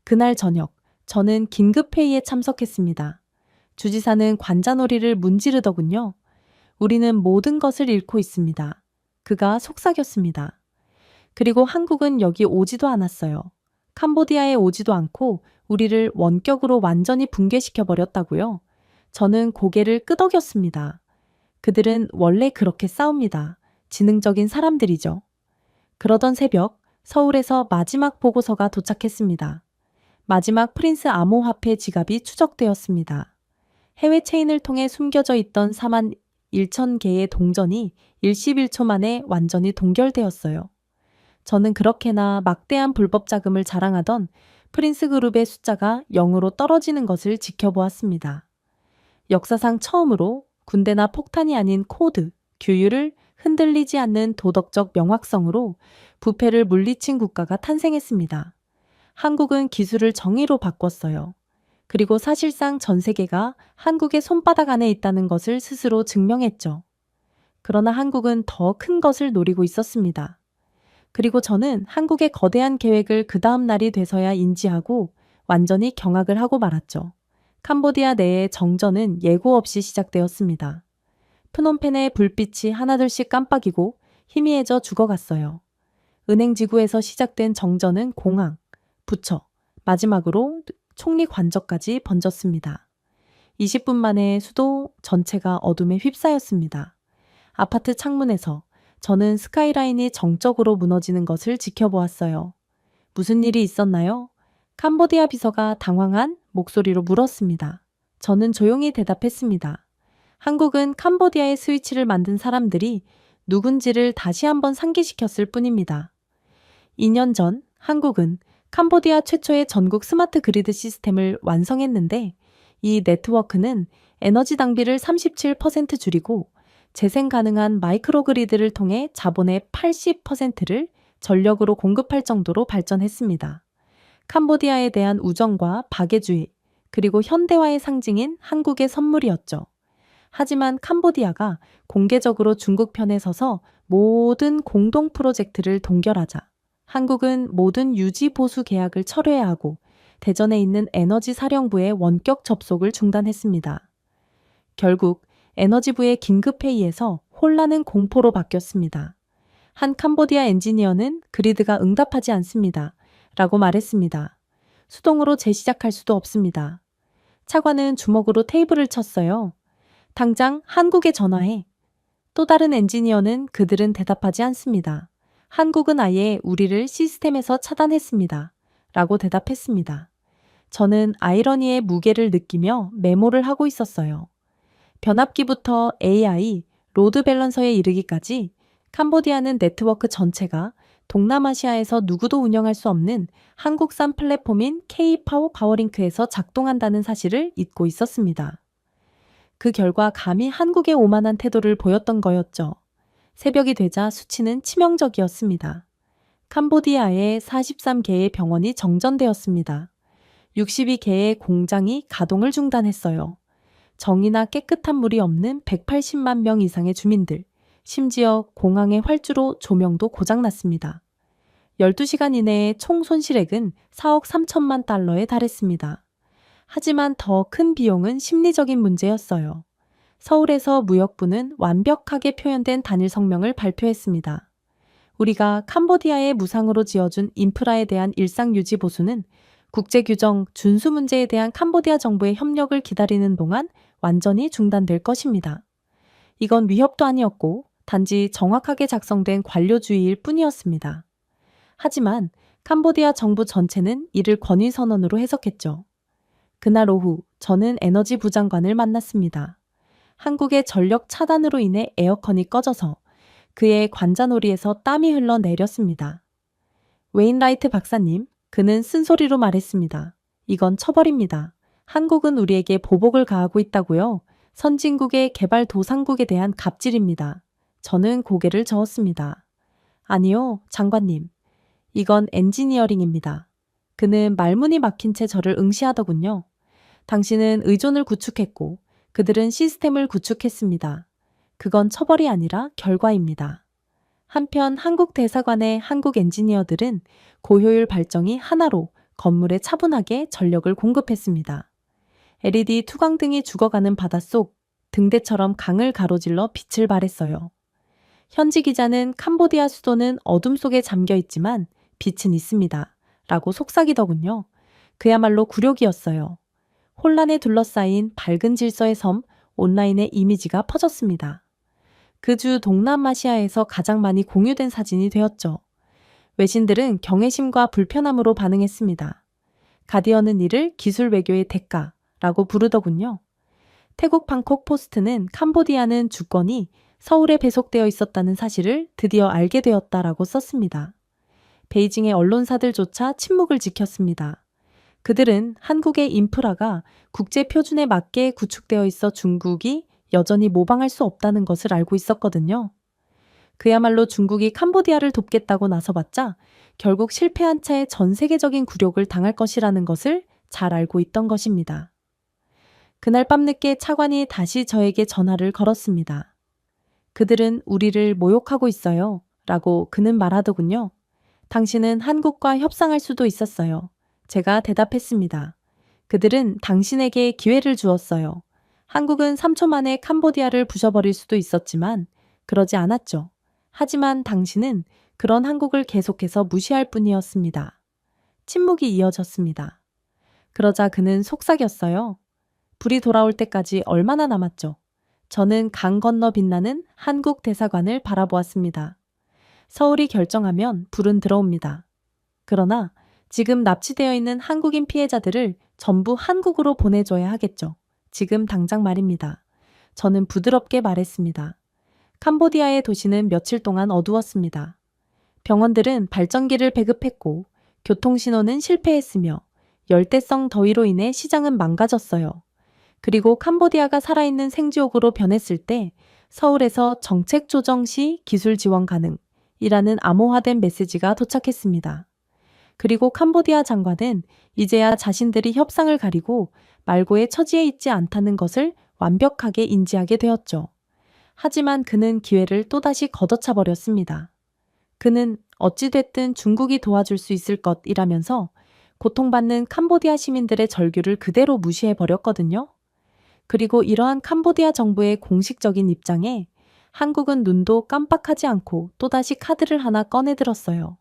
그날 저녁, 저는 긴급회의에 참석했습니다. 주지사는 관자놀이를 문지르더군요. 우리는 모든 것을 잃고 있습니다. 그가 속삭였습니다. 그리고 한국은 여기 오지도 않았어요. 캄보디아에 오지도 않고 우리를 원격으로 완전히 붕괴시켜 버렸다고요. 저는 고개를 끄덕였습니다. 그들은 원래 그렇게 싸웁니다. 지능적인 사람들이죠. 그러던 새벽, 서울에서 마지막 보고서가 도착했습니다. 마지막 프린스 암호화폐 지갑이 추적되었습니다. 해외 체인을 통해 숨겨져 있던 4만 1천 개의 동전이 11초 만에 완전히 동결되었어요. 저는 그렇게나 막대한 불법 자금을 자랑하던 프린스 그룹의 숫자가 0으로 떨어지는 것을 지켜보았습니다. 역사상 처음으로 군대나 폭탄이 아닌 코드, 규율을 흔들리지 않는 도덕적 명확성으로 부패를 물리친 국가가 탄생했습니다. 한국은 기술을 정의로 바꿨어요. 그리고 사실상 전 세계가 한국의 손바닥 안에 있다는 것을 스스로 증명했죠. 그러나 한국은 더 큰 것을 노리고 있었습니다. 그리고 저는 한국의 거대한 계획을 그 다음 날이 돼서야 인지하고 완전히 경악을 하고 말았죠. 캄보디아 내의 정전은 예고 없이 시작되었습니다. 프놈펜의 불빛이 하나둘씩 깜빡이고 희미해져 죽어갔어요. 은행지구에서 시작된 정전은 공항, 부처, 마지막으로 총리 관저까지 번졌습니다. 20분 만에 수도 전체가 어둠에 휩싸였습니다. 아파트 창문에서 저는 스카이라인이 정적으로 무너지는 것을 지켜보았어요. 무슨 일이 있었나요? 캄보디아 비서가 당황한 목소리로 물었습니다. 저는 조용히 대답했습니다. 한국은 캄보디아의 스위치를 만든 사람들이 누군지를 다시 한번 상기시켰을 뿐입니다. 2년 전 한국은 캄보디아 최초의 전국 스마트 그리드 시스템을 완성했는데 이 네트워크는 에너지 낭비를 37% 줄이고 재생 가능한 마이크로 그리드를 통해 자본의 80%를 전력으로 공급할 정도로 발전했습니다. 캄보디아에 대한 우정과 박애주의, 그리고 현대화의 상징인 한국의 선물이었죠. 하지만 캄보디아가 공개적으로 중국 편에 서서 모든 공동 프로젝트를 동결하자 한국은 모든 유지 보수 계약을 철회해야 하고 대전에 있는 에너지 사령부의 원격 접속을 중단했습니다. 결국 에너지부의 긴급회의에서 혼란은 공포로 바뀌었습니다. 한 캄보디아 엔지니어는 그리드가 응답하지 않습니다. 라고 말했습니다. 수동으로 재시작할 수도 없습니다. 차관은 주먹으로 테이블을 쳤어요. 당장 한국에 전화해. 또 다른 엔지니어는 그들은 대답하지 않습니다. 한국은 아예 우리를 시스템에서 차단했습니다. 라고 대답했습니다. 저는 아이러니의 무게를 느끼며 메모를 하고 있었어요. 변압기부터 AI, 로드 밸런서에 이르기까지 캄보디아는 네트워크 전체가 동남아시아에서 누구도 운영할 수 없는 한국산 플랫폼인 K-파워 파워링크에서 작동한다는 사실을 잊고 있었습니다. 그 결과 감히 한국의 오만한 태도를 보였던 거였죠. 새벽이 되자 수치는 치명적이었습니다. 캄보디아에 43개의 병원이 정전되었습니다. 62개의 공장이 가동을 중단했어요. 정이나 깨끗한 물이 없는 180만 명 이상의 주민들, 심지어 공항의 활주로 조명도 고장났습니다. 12시간 이내에 총 손실액은 4억 3천만 달러에 달했습니다. 하지만 더 큰 비용은 심리적인 문제였어요. 서울에서 무역부는 완벽하게 표현된 단일 성명을 발표했습니다. 우리가 캄보디아에 무상으로 지어준 인프라에 대한 일상 유지 보수는 국제규정 준수 문제에 대한 캄보디아 정부의 협력을 기다리는 동안 완전히 중단될 것입니다. 이건 위협도 아니었고 단지 정확하게 작성된 관료주의일 뿐이었습니다. 하지만 캄보디아 정부 전체는 이를 권위선언으로 해석했죠. 그날 오후 저는 에너지 부장관을 만났습니다. 한국의 전력 차단으로 인해 에어컨이 꺼져서 그의 관자놀이에서 땀이 흘러내렸습니다. 웨인라이트 박사님, 그는 쓴소리로 말했습니다. 이건 처벌입니다. 한국은 우리에게 보복을 가하고 있다고요. 선진국의 개발도상국에 대한 갑질입니다. 저는 고개를 저었습니다. 아니요, 장관님. 이건 엔지니어링입니다. 그는 말문이 막힌 채 저를 응시하더군요. 당신은 의존을 구축했고 그들은 시스템을 구축했습니다. 그건 처벌이 아니라 결과입니다. 한편 한국 대사관의 한국 엔지니어들은 고효율 발전이 하나로 건물에 차분하게 전력을 공급했습니다. LED 투광등이 죽어가는 바닷속 등대처럼 강을 가로질러 빛을 발했어요. 현지 기자는 캄보디아 수도는 어둠 속에 잠겨 있지만 빛은 있습니다. 라고 속삭이더군요. 그야말로 굴욕이었어요. 혼란에 둘러싸인 밝은 질서의 섬, 온라인의 이미지가 퍼졌습니다. 그 주 동남아시아에서 가장 많이 공유된 사진이 되었죠. 외신들은 경외심과 불편함으로 반응했습니다. 가디언은 이를 기술 외교의 대가라고 부르더군요. 태국 방콕 포스트는 캄보디아는 주권이 서울에 배속되어 있었다는 사실을 드디어 알게 되었다라고 썼습니다. 베이징의 언론사들조차 침묵을 지켰습니다. 그들은 한국의 인프라가 국제 표준에 맞게 구축되어 있어 중국이 여전히 모방할 수 없다는 것을 알고 있었거든요. 그야말로 중국이 캄보디아를 돕겠다고 나서봤자 결국 실패한 채 전 세계적인 굴욕을 당할 것이라는 것을 잘 알고 있던 것입니다. 그날 밤늦게 차관이 다시 저에게 전화를 걸었습니다. 그들은 우리를 모욕하고 있어요. 라고 그는 말하더군요. 당신은 한국과 협상할 수도 있었어요. 제가 대답했습니다. 그들은 당신에게 기회를 주었어요. 한국은 3초 만에 캄보디아를 부셔버릴 수도 있었지만 그러지 않았죠. 하지만 당신은 그런 한국을 계속해서 무시할 뿐이었습니다. 침묵이 이어졌습니다. 그러자 그는 속삭였어요. 불이 돌아올 때까지 얼마나 남았죠? 저는 강 건너 빛나는 한국 대사관을 바라보았습니다. 서울이 결정하면 불은 들어옵니다. 그러나 지금 납치되어 있는 한국인 피해자들을 전부 한국으로 보내줘야 하겠죠. 지금 당장 말입니다. 저는 부드럽게 말했습니다. 캄보디아의 도시는 며칠 동안 어두웠습니다. 병원들은 발전기를 배급했고 교통신호는 실패했으며 열대성 더위로 인해 시장은 망가졌어요. 그리고 캄보디아가 살아있는 생지옥으로 변했을 때 서울에서 정책 조정 시 기술 지원 가능이라는 암호화된 메시지가 도착했습니다. 그리고 캄보디아 장관은 이제야 자신들이 협상을 가리고 말고의 처지에 있지 않다는 것을 완벽하게 인지하게 되었죠. 하지만 그는 기회를 또다시 걷어차 버렸습니다. 그는 어찌됐든 중국이 도와줄 수 있을 것이라면서 고통받는 캄보디아 시민들의 절규를 그대로 무시해 버렸거든요. 그리고 이러한 캄보디아 정부의 공식적인 입장에 한국은 눈도 깜빡하지 않고 또다시 카드를 하나 꺼내들었어요.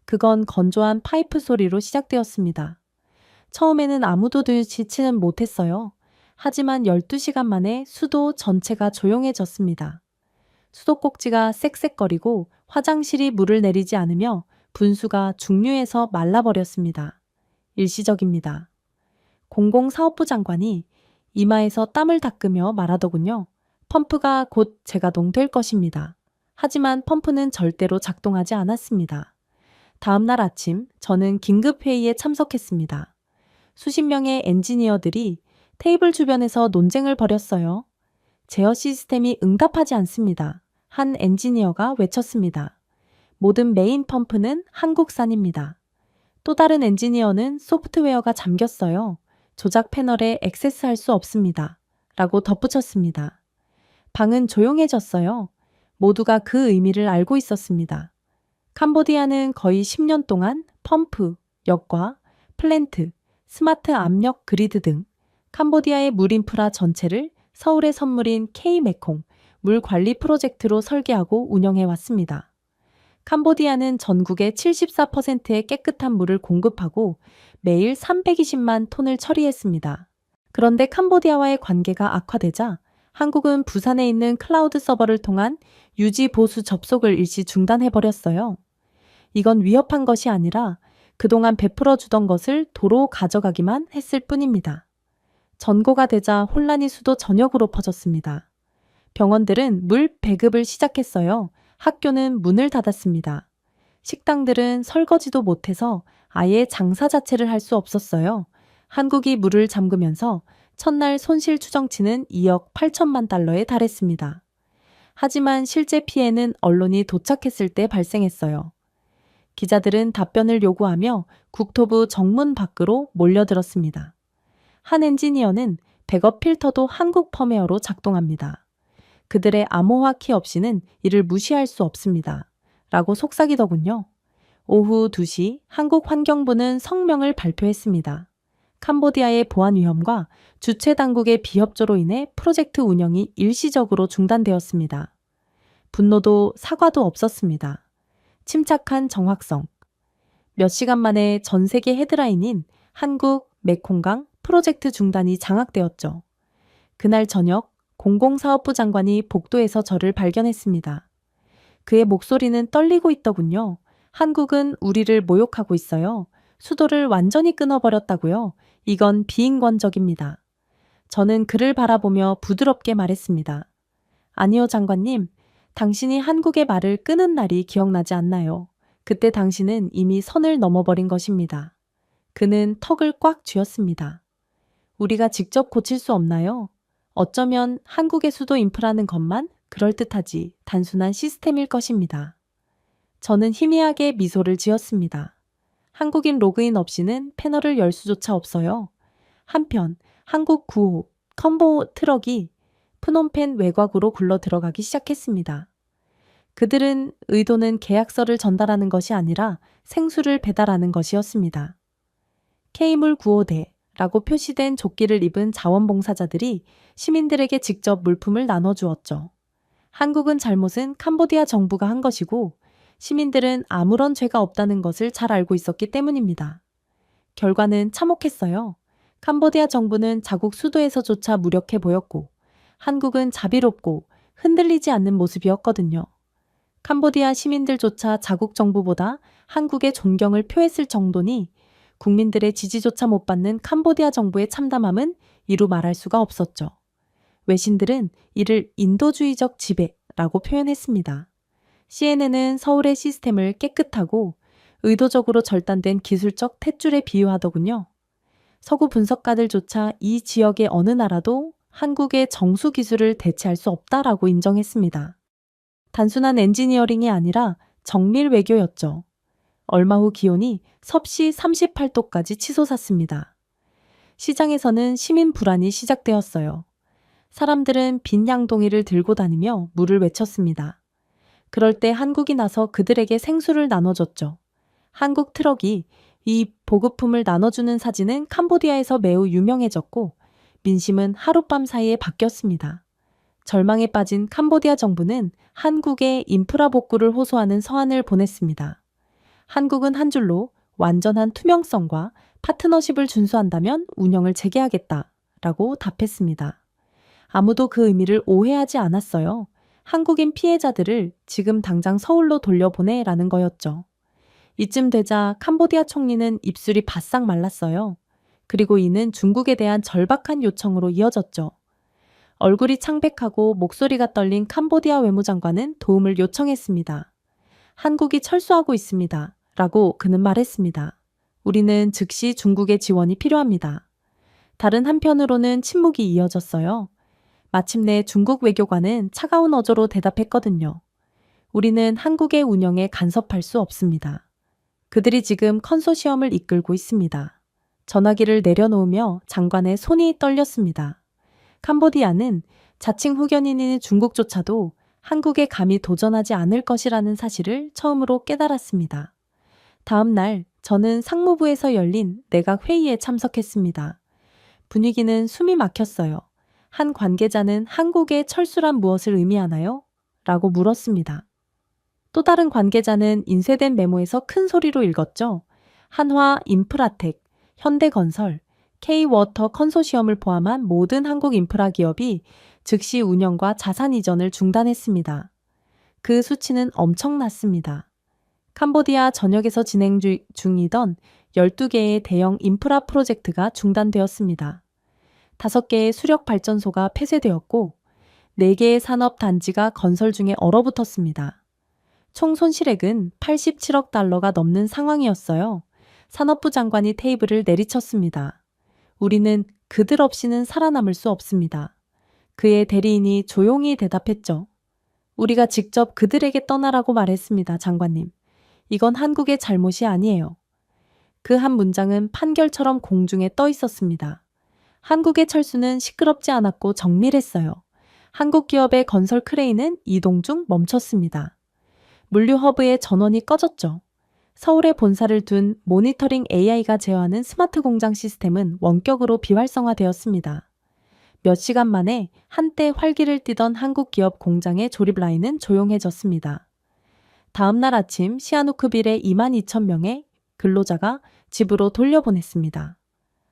그건 건조한 파이프 소리로 시작되었습니다. 처음에는 아무도 눈치채는 못했어요. 하지만 12시간 만에 수도 전체가 조용해졌습니다. 수도꼭지가 쌕쌕거리고 화장실이 물을 내리지 않으며 분수가 중류에서 말라버렸습니다. 일시적입니다. 공공사업부 장관이 이마에서 땀을 닦으며 말하더군요. 펌프가 곧 재가동될 것입니다. 하지만 펌프는 절대로 작동하지 않았습니다. 다음 날 아침 저는 긴급회의에 참석했습니다. 수십 명의 엔지니어들이 테이블 주변에서 논쟁을 벌였어요. 제어 시스템이 응답하지 않습니다. 한 엔지니어가 외쳤습니다. 모든 메인 펌프는 한국산입니다. 또 다른 엔지니어는 소프트웨어가 잠겼어요. 조작 패널에 액세스할 수 없습니다. 라고 덧붙였습니다. 방은 조용해졌어요. 모두가 그 의미를 알고 있었습니다. 캄보디아는 거의 10년 동안 펌프, 역과, 플랜트, 스마트 압력 그리드 등 캄보디아의 물 인프라 전체를 서울의 선물인 K메콩 물 관리 프로젝트로 설계하고 운영해 왔습니다. 캄보디아는 전국의 74%의 깨끗한 물을 공급하고 매일 320만 톤을 처리했습니다. 그런데 캄보디아와의 관계가 악화되자 한국은 부산에 있는 클라우드 서버를 통한 유지 보수 접속을 일시 중단해버렸어요. 이건 위협한 것이 아니라 그동안 베풀어 주던 것을 도로 가져가기만 했을 뿐입니다. 전고가 되자 혼란이 수도 전역으로 퍼졌습니다. 병원들은 물 배급을 시작했어요. 학교는 문을 닫았습니다. 식당들은 설거지도 못해서 아예 장사 자체를 할 수 없었어요. 한국이 물을 잠그면서 첫날 손실 추정치는 2억 8천만 달러에 달했습니다. 하지만 실제 피해는 언론이 도착했을 때 발생했어요. 기자들은 답변을 요구하며 국토부 정문 밖으로 몰려들었습니다. 한 엔지니어는 백업 필터도 한국 펌웨어로 작동합니다. 그들의 암호화 키 없이는 이를 무시할 수 없습니다. 라고 속삭이더군요. 오후 2시 한국 환경부는 성명을 발표했습니다. 캄보디아의 보안 위험과 주최 당국의 비협조로 인해 프로젝트 운영이 일시적으로 중단되었습니다. 분노도 사과도 없었습니다. 침착한 정확성. 몇 시간 만에 전 세계 헤드라인인 한국 메콩강 프로젝트 중단이 장악되었죠. 그날 저녁 공공사업부 장관이 복도에서 저를 발견했습니다. 그의 목소리는 떨리고 있더군요. 한국은 우리를 모욕하고 있어요. 수도를 완전히 끊어버렸다고요. 이건 비인권적입니다. 저는 그를 바라보며 부드럽게 말했습니다. 아니요, 장관님. 당신이 한국의 말을 끊은 날이 기억나지 않나요? 그때 당신은 이미 선을 넘어버린 것입니다. 그는 턱을 꽉 쥐었습니다. 우리가 직접 고칠 수 없나요? 어쩌면 한국의 수도 인프라는 것만 그럴듯하지 단순한 시스템일 것입니다. 저는 희미하게 미소를 지었습니다. 한국인 로그인 없이는 패널을 열 수조차 없어요. 한편 한국 9호 컨보 트럭이 프놈펜 외곽으로 굴러 들어가기 시작했습니다. 그들은 의도는 계약서를 전달하는 것이 아니라 생수를 배달하는 것이었습니다. K물 9호대라고 표시된 조끼를 입은 자원봉사자들이 시민들에게 직접 물품을 나눠주었죠. 한국은 잘못은 캄보디아 정부가 한 것이고 시민들은 아무런 죄가 없다는 것을 잘 알고 있었기 때문입니다. 결과는 참혹했어요. 캄보디아 정부는 자국 수도에서조차 무력해 보였고 한국은 자비롭고 흔들리지 않는 모습이었거든요. 캄보디아 시민들조차 자국 정부보다 한국의 존경을 표했을 정도니 국민들의 지지조차 못 받는 캄보디아 정부의 참담함은 이루 말할 수가 없었죠. 외신들은 이를 인도주의적 지배라고 표현했습니다. CNN은 서울의 시스템을 깨끗하고 의도적으로 절단된 기술적 탯줄에 비유하더군요. 서구 분석가들조차 이 지역의 어느 나라도 한국의 정수 기술을 대체할 수 없다라고 인정했습니다. 단순한 엔지니어링이 아니라 정밀 외교였죠. 얼마 후 기온이 섭씨 38도까지 치솟았습니다. 시장에서는 시민 불안이 시작되었어요. 사람들은 빈 양동이를 들고 다니며 물을 외쳤습니다. 그럴 때 한국이 나서 그들에게 생수를 나눠줬죠. 한국 트럭이 이 보급품을 나눠주는 사진은 캄보디아에서 매우 유명해졌고 민심은 하룻밤 사이에 바뀌었습니다. 절망에 빠진 캄보디아 정부는 한국에 인프라 복구를 호소하는 서한을 보냈습니다. 한국은 한 줄로 완전한 투명성과 파트너십을 준수한다면 운영을 재개하겠다라고 답했습니다. 아무도 그 의미를 오해하지 않았어요. 한국인 피해자들을 지금 당장 서울로 돌려보내라는 거였죠. 이쯤 되자 캄보디아 총리는 입술이 바싹 말랐어요. 그리고 이는 중국에 대한 절박한 요청으로 이어졌죠. 얼굴이 창백하고 목소리가 떨린 캄보디아 외무장관은 도움을 요청했습니다. 한국이 철수하고 있습니다. 라고 그는 말했습니다. 우리는 즉시 중국의 지원이 필요합니다. 다른 한편으로는 침묵이 이어졌어요. 마침내 중국 외교관은 차가운 어조로 대답했거든요. 우리는 한국의 운영에 간섭할 수 없습니다. 그들이 지금 컨소시엄을 이끌고 있습니다. 전화기를 내려놓으며 장관의 손이 떨렸습니다. 캄보디아는 자칭 후견인인 중국조차도 한국에 감히 도전하지 않을 것이라는 사실을 처음으로 깨달았습니다. 다음 날 저는 상무부에서 열린 내각 회의에 참석했습니다. 분위기는 숨이 막혔어요. 한 관계자는 한국의 철수란 무엇을 의미하나요? 라고 물었습니다. 또 다른 관계자는 인쇄된 메모에서 큰 소리로 읽었죠. 한화 인프라텍, 현대건설, K-워터 컨소시엄을 포함한 모든 한국 인프라 기업이 즉시 운영과 자산 이전을 중단했습니다. 그 수치는 엄청났습니다. 캄보디아 전역에서 진행 중이던 12개의 대형 인프라 프로젝트가 중단되었습니다. 5개의 수력 발전소가 폐쇄되었고 4개의 산업 단지가 건설 중에 얼어붙었습니다. 총 손실액은 87억 달러가 넘는 상황이었어요. 산업부 장관이 테이블을 내리쳤습니다. 우리는 그들 없이는 살아남을 수 없습니다. 그의 대리인이 조용히 대답했죠. 우리가 직접 그들에게 떠나라고 말했습니다, 장관님. 이건 한국의 잘못이 아니에요. 그 한 문장은 판결처럼 공중에 떠 있었습니다. 한국의 철수는 시끄럽지 않았고 정밀했어요. 한국 기업의 건설 크레인은 이동 중 멈췄습니다. 물류 허브의 전원이 꺼졌죠. 서울에 본사를 둔 모니터링 AI가 제어하는 스마트 공장 시스템은 원격으로 비활성화되었습니다. 몇 시간 만에 한때 활기를 띠던 한국 기업 공장의 조립 라인은 조용해졌습니다. 다음 날 아침 시아누크빌의 22,000명의 근로자가 집으로 돌려보냈습니다.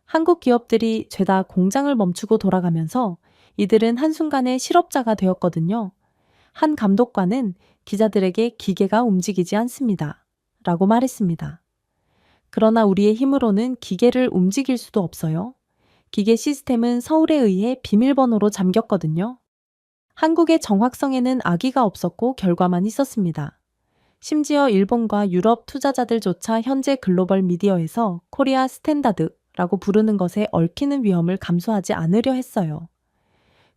한국 기업들이 죄다 공장을 멈추고 돌아가면서 이들은 한순간에 실업자가 되었거든요. 한 감독관은 기자들에게 기계가 움직이지 않습니다. 라고 말했습니다. 그러나 우리의 힘으로는 기계를 움직일 수도 없어요. 기계 시스템은 서울에 의해 비밀번호로 잠겼거든요. 한국의 정확성에는 악의가 없었고 결과만 있었습니다. 심지어 일본과 유럽 투자자들조차 현재 글로벌 미디어에서 코리아 스탠다드라고 부르는 것에 얽히는 위험을 감수하지 않으려 했어요.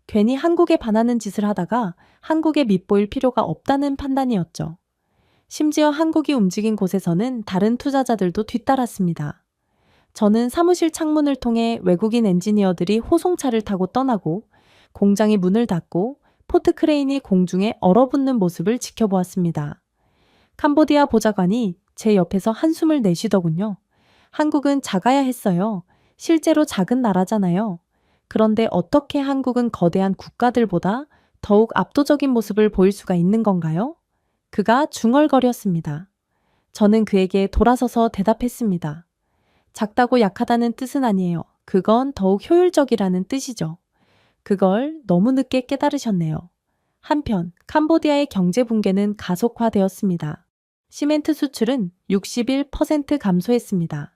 괜히 한국에 반하는 짓을 하다가 한국에 밉보일 필요가 없다는 판단이었죠. 심지어 한국이 움직인 곳에서는 다른 투자자들도 뒤따랐습니다. 저는 사무실 창문을 통해 외국인 엔지니어들이 호송차를 타고 떠나고 공장이 문을 닫고 포트 크레인이 공중에 얼어붙는 모습을 지켜보았습니다. 캄보디아 보좌관이 제 옆에서 한숨을 내쉬더군요. 한국은 작아야 했어요. 실제로 작은 나라잖아요. 그런데 어떻게 한국은 거대한 국가들보다 더욱 압도적인 모습을 보일 수가 있는 건가요? 그가 중얼거렸습니다. 저는 그에게 돌아서서 대답했습니다. 작다고 약하다는 뜻은 아니에요. 그건 더욱 효율적이라는 뜻이죠. 그걸 너무 늦게 깨달으셨네요. 한편 캄보디아의 경제 붕괴는 가속화되었습니다. 시멘트 수출은 61% 감소했습니다.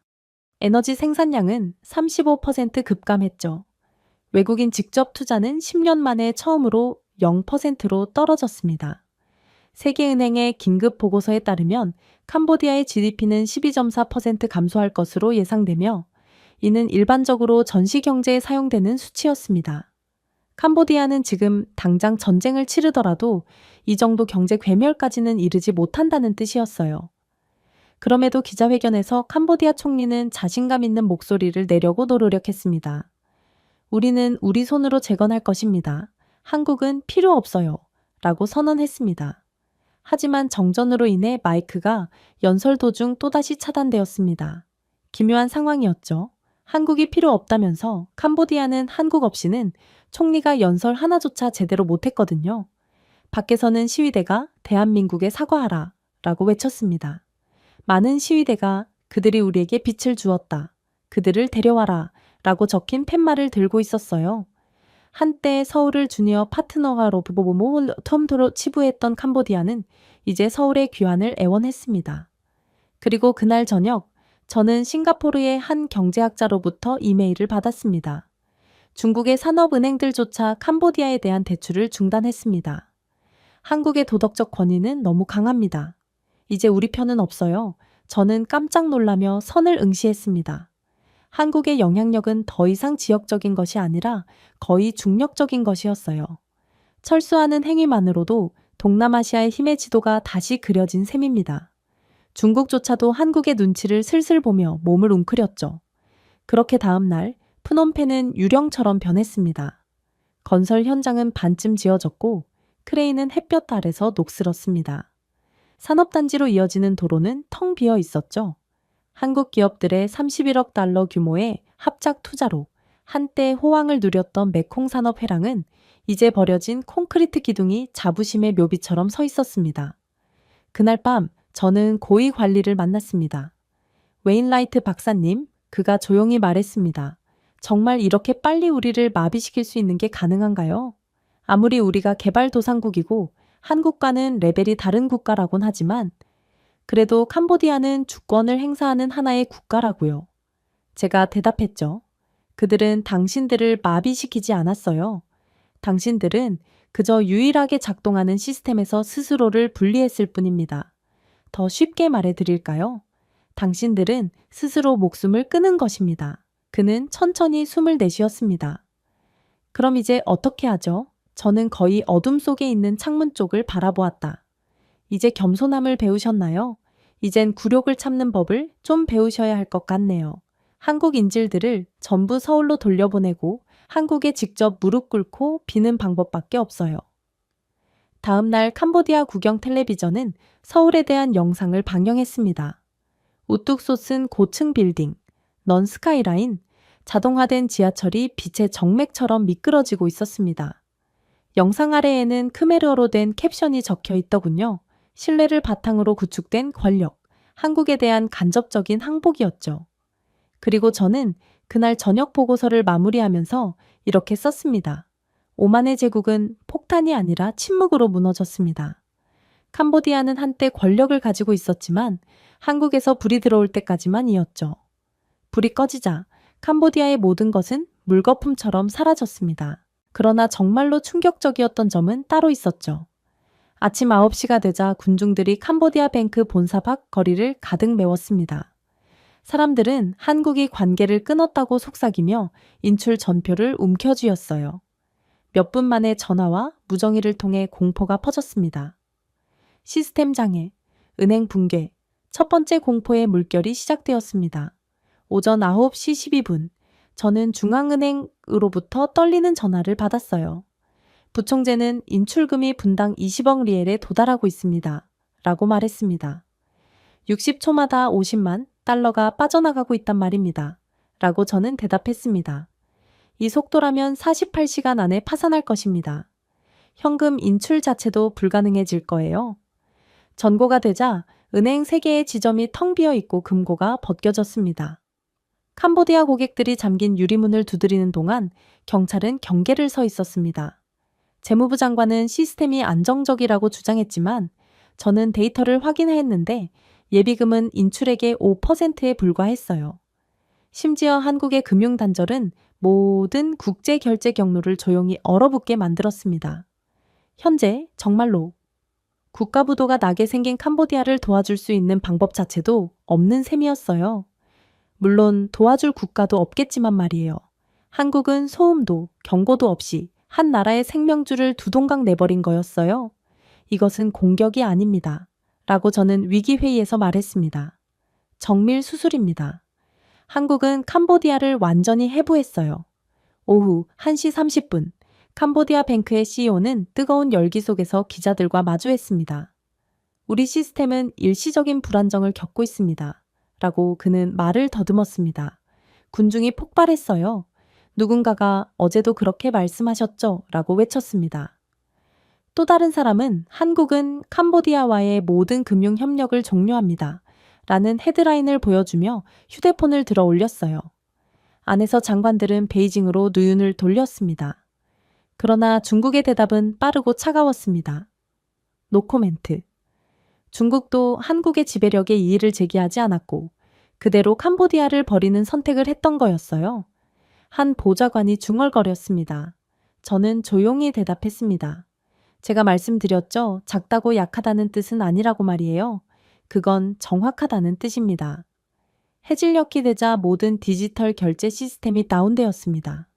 에너지 생산량은 35% 급감했죠. 외국인 직접 투자는 10년 만에 처음으로 0%로 떨어졌습니다. 세계은행의 긴급 보고서에 따르면 캄보디아의 GDP는 12.4% 감소할 것으로 예상되며 이는 일반적으로 전시 경제에 사용되는 수치였습니다. 캄보디아는 지금 당장 전쟁을 치르더라도 이 정도 경제 괴멸까지는 이르지 못한다는 뜻이었어요. 그럼에도 기자회견에서 캄보디아 총리는 자신감 있는 목소리를 내려고 노력했습니다. 우리는 우리 손으로 재건할 것입니다. 한국은 필요 없어요. 라고 선언했습니다. 하지만 정전으로 인해 마이크가 연설 도중 또다시 차단되었습니다. 기묘한 상황이었죠. 한국이 필요 없다면서 캄보디아는 한국 없이는 총리가 연설 하나조차 제대로 못했거든요. 밖에서는 시위대가 대한민국에 사과하라 라고 외쳤습니다. 많은 시위대가 그들이 우리에게 빛을 주었다. 그들을 데려와라 라고 적힌 팻말을 들고 있었어요. 한때 서울을 주니어 파트너가로 부보모 톰토로 치부했던 캄보디아는 이제 서울의 귀환을 애원했습니다. 그리고 그날 저녁 저는 싱가포르의 한 경제학자로부터 이메일을 받았습니다. 중국의 산업은행들조차 캄보디아에 대한 대출을 중단했습니다. 한국의 도덕적 권위는 너무 강합니다. 이제 우리 편은 없어요. 저는 깜짝 놀라며 선을 응시했습니다. 한국의 영향력은 더 이상 지역적인 것이 아니라 거의 중력적인 것이었어요. 철수하는 행위만으로도 동남아시아의 힘의 지도가 다시 그려진 셈입니다. 중국조차도 한국의 눈치를 슬슬 보며 몸을 웅크렸죠. 그렇게 다음 날 프놈펜은 유령처럼 변했습니다. 건설 현장은 반쯤 지어졌고 크레인은 햇볕 아래서 녹슬었습니다. 산업단지로 이어지는 도로는 텅 비어 있었죠. 한국 기업들의 31억 달러 규모의 합작 투자로 한때 호황을 누렸던 메콩산업 회랑은 이제 버려진 콘크리트 기둥이 자부심의 묘비처럼 서 있었습니다. 그날 밤 저는 고위 관리를 만났습니다. 웨인라이트 박사님, 그가 조용히 말했습니다. 정말 이렇게 빨리 우리를 마비시킬 수 있는 게 가능한가요? 아무리 우리가 개발도상국이고 한국과는 레벨이 다른 국가라곤 하지만 그래도 캄보디아는 주권을 행사하는 하나의 국가라고요. 제가 대답했죠. 그들은 당신들을 마비시키지 않았어요. 당신들은 그저 유일하게 작동하는 시스템에서 스스로를 분리했을 뿐입니다. 더 쉽게 말해드릴까요? 당신들은 스스로 목숨을 끊은 것입니다. 그는 천천히 숨을 내쉬었습니다. 그럼 이제 어떻게 하죠? 저는 거의 어둠 속에 있는 창문 쪽을 바라보았다. 이제 겸손함을 배우셨나요? 이젠 굴욕을 참는 법을 좀 배우셔야 할 것 같네요. 한국 인질들을 전부 서울로 돌려보내고 한국에 직접 무릎 꿇고 비는 방법밖에 없어요. 다음 날 캄보디아 국영 텔레비전은 서울에 대한 영상을 방영했습니다. 우뚝 솟은 고층 빌딩, 넌 스카이라인, 자동화된 지하철이 빛의 정맥처럼 미끄러지고 있었습니다. 영상 아래에는 크메르어로 된 캡션이 적혀 있더군요. 신뢰를 바탕으로 구축된 권력, 한국에 대한 간접적인 항복이었죠. 그리고 저는 그날 저녁 보고서를 마무리하면서 이렇게 썼습니다. 오만의 제국은 폭탄이 아니라 침묵으로 무너졌습니다. 캄보디아는 한때 권력을 가지고 있었지만 한국에서 불이 들어올 때까지만이었죠. 불이 꺼지자 캄보디아의 모든 것은 물거품처럼 사라졌습니다. 그러나 정말로 충격적이었던 점은 따로 있었죠. 아침 9시가 되자 군중들이 캄보디아 뱅크 본사 밖 거리를 가득 메웠습니다. 사람들은 한국이 관계를 끊었다고 속삭이며 인출 전표를 움켜쥐었어요. 몇 분 만에 전화와 무정의를 통해 공포가 퍼졌습니다. 시스템 장애, 은행 붕괴, 첫 번째 공포의 물결이 시작되었습니다. 오전 9시 12분, 저는 중앙은행으로부터 떨리는 전화를 받았어요. 부총재는 인출금이 분당 20억 리엘에 도달하고 있습니다. 라고 말했습니다. 60초마다 50만 달러가 빠져나가고 있단 말입니다. 라고 저는 대답했습니다. 이 속도라면 48시간 안에 파산할 것입니다. 현금 인출 자체도 불가능해질 거예요. 전고가 되자 은행 3개의 지점이 텅 비어 있고 금고가 벗겨졌습니다. 캄보디아 고객들이 잠긴 유리문을 두드리는 동안 경찰은 경계를 서 있었습니다. 재무부 장관은 시스템이 안정적이라고 주장했지만 저는 데이터를 확인했는데 예비금은 인출액의 5%에 불과했어요. 심지어 한국의 금융단절은 모든 국제 결제 경로를 조용히 얼어붙게 만들었습니다. 현재 정말로 국가부도가 나게 생긴 캄보디아를 도와줄 수 있는 방법 자체도 없는 셈이었어요. 물론 도와줄 국가도 없겠지만 말이에요. 한국은 소음도 경고도 없이 한 나라의 생명줄을 두 동강 내버린 거였어요. 이것은 공격이 아닙니다. 라고 저는 위기회의에서 말했습니다. 정밀 수술입니다. 한국은 캄보디아를 완전히 해부했어요. 오후 1시 30분, 캄보디아 뱅크의 CEO는 뜨거운 열기 속에서 기자들과 마주했습니다. 우리 시스템은 일시적인 불안정을 겪고 있습니다. 라고 그는 말을 더듬었습니다. 군중이 폭발했어요. 누군가가 어제도 그렇게 말씀하셨죠? 라고 외쳤습니다. 또 다른 사람은 한국은 캄보디아와의 모든 금융 협력을 종료합니다. 라는 헤드라인을 보여주며 휴대폰을 들어 올렸어요. 안에서 장관들은 베이징으로 누윤을 돌렸습니다. 그러나 중국의 대답은 빠르고 차가웠습니다. 노코멘트. 중국도 한국의 지배력에 이의를 제기하지 않았고 그대로 캄보디아를 버리는 선택을 했던 거였어요. 한 보좌관이 중얼거렸습니다. 저는 조용히 대답했습니다. 제가 말씀드렸죠. 작다고 약하다는 뜻은 아니라고 말이에요. 그건 정확하다는 뜻입니다. 해질녘이 되자 모든 디지털 결제 시스템이 다운되었습니다.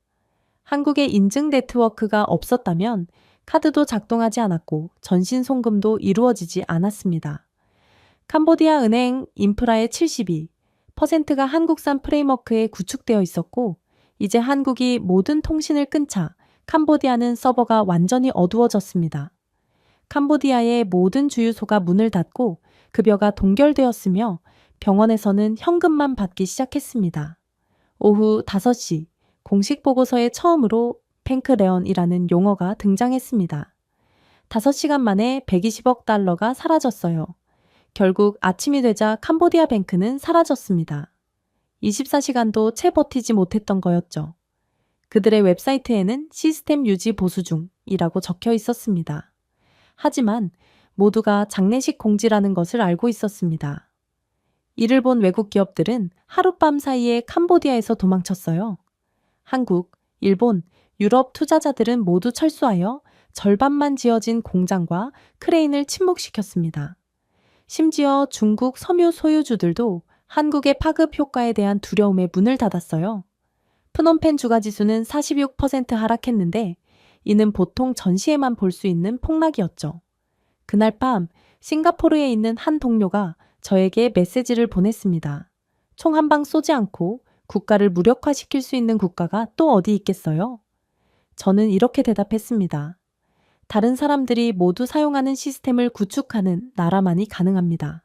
한국의 인증 네트워크가 없었다면 카드도 작동하지 않았고 전신 송금도 이루어지지 않았습니다. 캄보디아 은행 인프라의 72%가 한국산 프레임워크에 구축되어 있었고 이제 한국이 모든 통신을 끊자 캄보디아는 서버가 완전히 어두워졌습니다. 캄보디아의 모든 주유소가 문을 닫고 급여가 동결되었으며 병원에서는 현금만 받기 시작했습니다. 오후 5시 공식 보고서에 처음으로 팽크레언이라는 용어가 등장했습니다. 5시간 만에 120억 달러가 사라졌어요. 결국 아침이 되자 캄보디아 뱅크는 사라졌습니다. 24시간도 채 버티지 못했던 거였죠. 그들의 웹사이트에는 시스템 유지 보수 중이라고 적혀 있었습니다. 하지만 모두가 장례식 공지라는 것을 알고 있었습니다. 이를 본 외국 기업들은 하룻밤 사이에 캄보디아에서 도망쳤어요. 한국, 일본, 유럽 투자자들은 모두 철수하여 절반만 지어진 공장과 크레인을 침묵시켰습니다. 심지어 중국 섬유 소유주들도 한국의 파급 효과에 대한 두려움에 문을 닫았어요. 프놈펜 주가지수는 46% 하락했는데 이는 보통 전시에만 볼 수 있는 폭락이었죠. 그날 밤 싱가포르에 있는 한 동료가 저에게 메시지를 보냈습니다. 총 한 방 쏘지 않고 국가를 무력화시킬 수 있는 국가가 또 어디 있겠어요? 저는 이렇게 대답했습니다. 다른 사람들이 모두 사용하는 시스템을 구축하는 나라만이 가능합니다.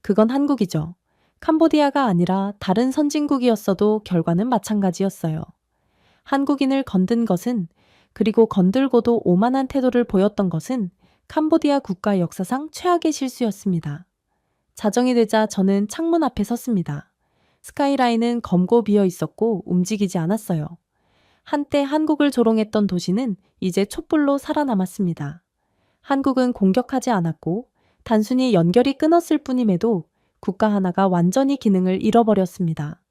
그건 한국이죠. 캄보디아가 아니라 다른 선진국이었어도 결과는 마찬가지였어요. 한국인을 건든 것은, 그리고 건들고도 오만한 태도를 보였던 것은 캄보디아 국가 역사상 최악의 실수였습니다. 자정이 되자 저는 창문 앞에 섰습니다. 스카이라인은 검고 비어 있었고 움직이지 않았어요. 한때 한국을 조롱했던 도시는 이제 촛불로 살아남았습니다. 한국은 공격하지 않았고 단순히 연결이 끊었을 뿐임에도 국가 하나가 완전히 기능을 잃어버렸습니다.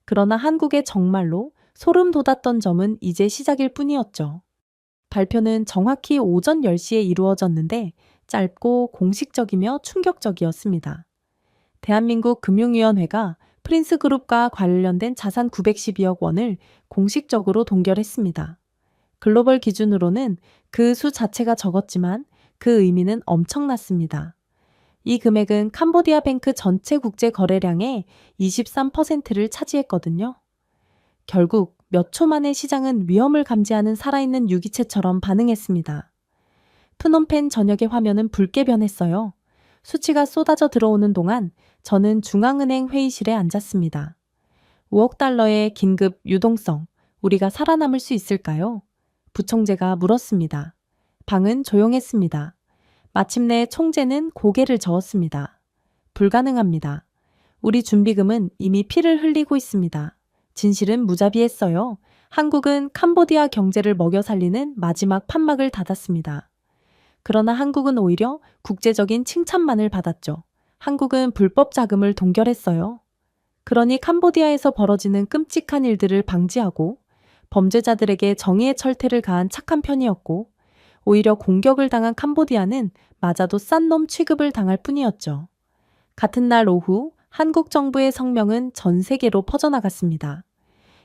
그러나 한국에 정말로 소름 돋았던 점은 이제 시작일 뿐이었죠. 발표는 정확히 오전 10시에 이루어졌는데 짧고 공식적이며 충격적이었습니다. 대한민국 금융위원회가 프린스그룹과 관련된 자산 912억 원을 공식적으로 동결했습니다. 글로벌 기준으로는 그 수 자체가 적었지만 그 의미는 엄청났습니다. 이 금액은 캄보디아 뱅크 전체 국제 거래량의 23%를 차지했거든요. 결국 몇 초 만에 시장은 위험을 감지하는 살아있는 유기체처럼 반응했습니다. 프놈펜 전역의 화면은 붉게 변했어요. 수치가 쏟아져 들어오는 동안 저는 중앙은행 회의실에 앉았습니다. 5억 달러의 긴급 유동성, 우리가 살아남을 수 있을까요? 부총재가 물었습니다. 방은 조용했습니다. 마침내 총재는 고개를 저었습니다. 불가능합니다. 우리 준비금은 이미 피를 흘리고 있습니다. 진실은 무자비했어요. 한국은 캄보디아 경제를 먹여 살리는 마지막 판막을 닫았습니다. 그러나 한국은 오히려 국제적인 칭찬만을 받았죠. 한국은 불법 자금을 동결했어요. 그러니 캄보디아에서 벌어지는 끔찍한 일들을 방지하고 범죄자들에게 정의의 철퇴를 가한 착한 편이었고 오히려 공격을 당한 캄보디아는 맞아도 싼 놈 취급을 당할 뿐이었죠. 같은 날 오후 한국 정부의 성명은 전 세계로 퍼져나갔습니다.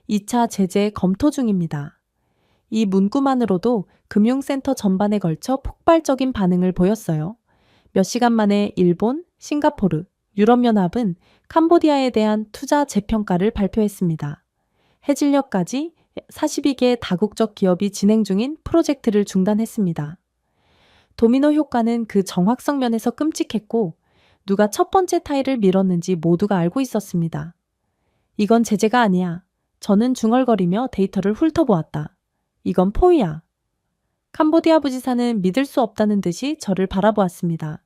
2차 제재 검토 중입니다. 이 문구만으로도 금융센터 전반에 걸쳐 폭발적인 반응을 보였어요. 몇 시간 만에 일본, 싱가포르, 유럽연합은 캄보디아에 대한 투자 재평가를 발표했습니다. 해질녘까지 42개 다국적 기업이 진행 중인 프로젝트를 중단했습니다. 도미노 효과는 그 정확성 면에서 끔찍했고 누가 첫 번째 타일을 밀었는지 모두가 알고 있었습니다. 이건 제재가 아니야. 저는 중얼거리며 데이터를 훑어보았다. 이건 포위야. 캄보디아 부지사는 믿을 수 없다는 듯이 저를 바라보았습니다.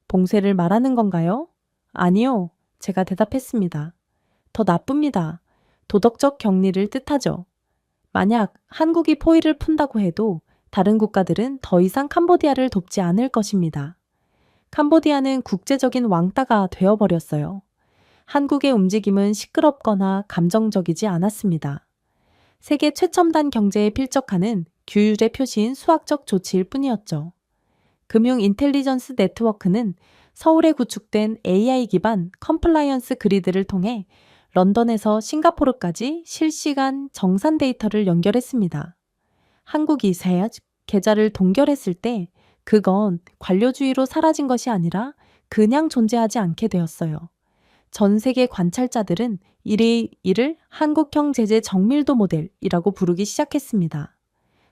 봉쇄를 말하는 건가요? 아니요. 제가 대답했습니다. 더 나쁩니다. 도덕적 격리를 뜻하죠. 만약 한국이 포위를 푼다고 해도 다른 국가들은 더 이상 캄보디아를 돕지 않을 것입니다. 캄보디아는 국제적인 왕따가 되어버렸어요. 한국의 움직임은 시끄럽거나 감정적이지 않았습니다. 세계 최첨단 경제에 필적하는 규율의 표시인 수학적 조치일 뿐이었죠. 금융 인텔리전스 네트워크는 서울에 구축된 AI 기반 컴플라이언스 그리드를 통해 런던에서 싱가포르까지 실시간 정산 데이터를 연결했습니다. 한국이 새 계좌를 동결했을 때 그건 관료주의로 사라진 것이 아니라 그냥 존재하지 않게 되었어요. 전 세계 관찰자들은 이를 한국형 제재 정밀도 모델이라고 부르기 시작했습니다.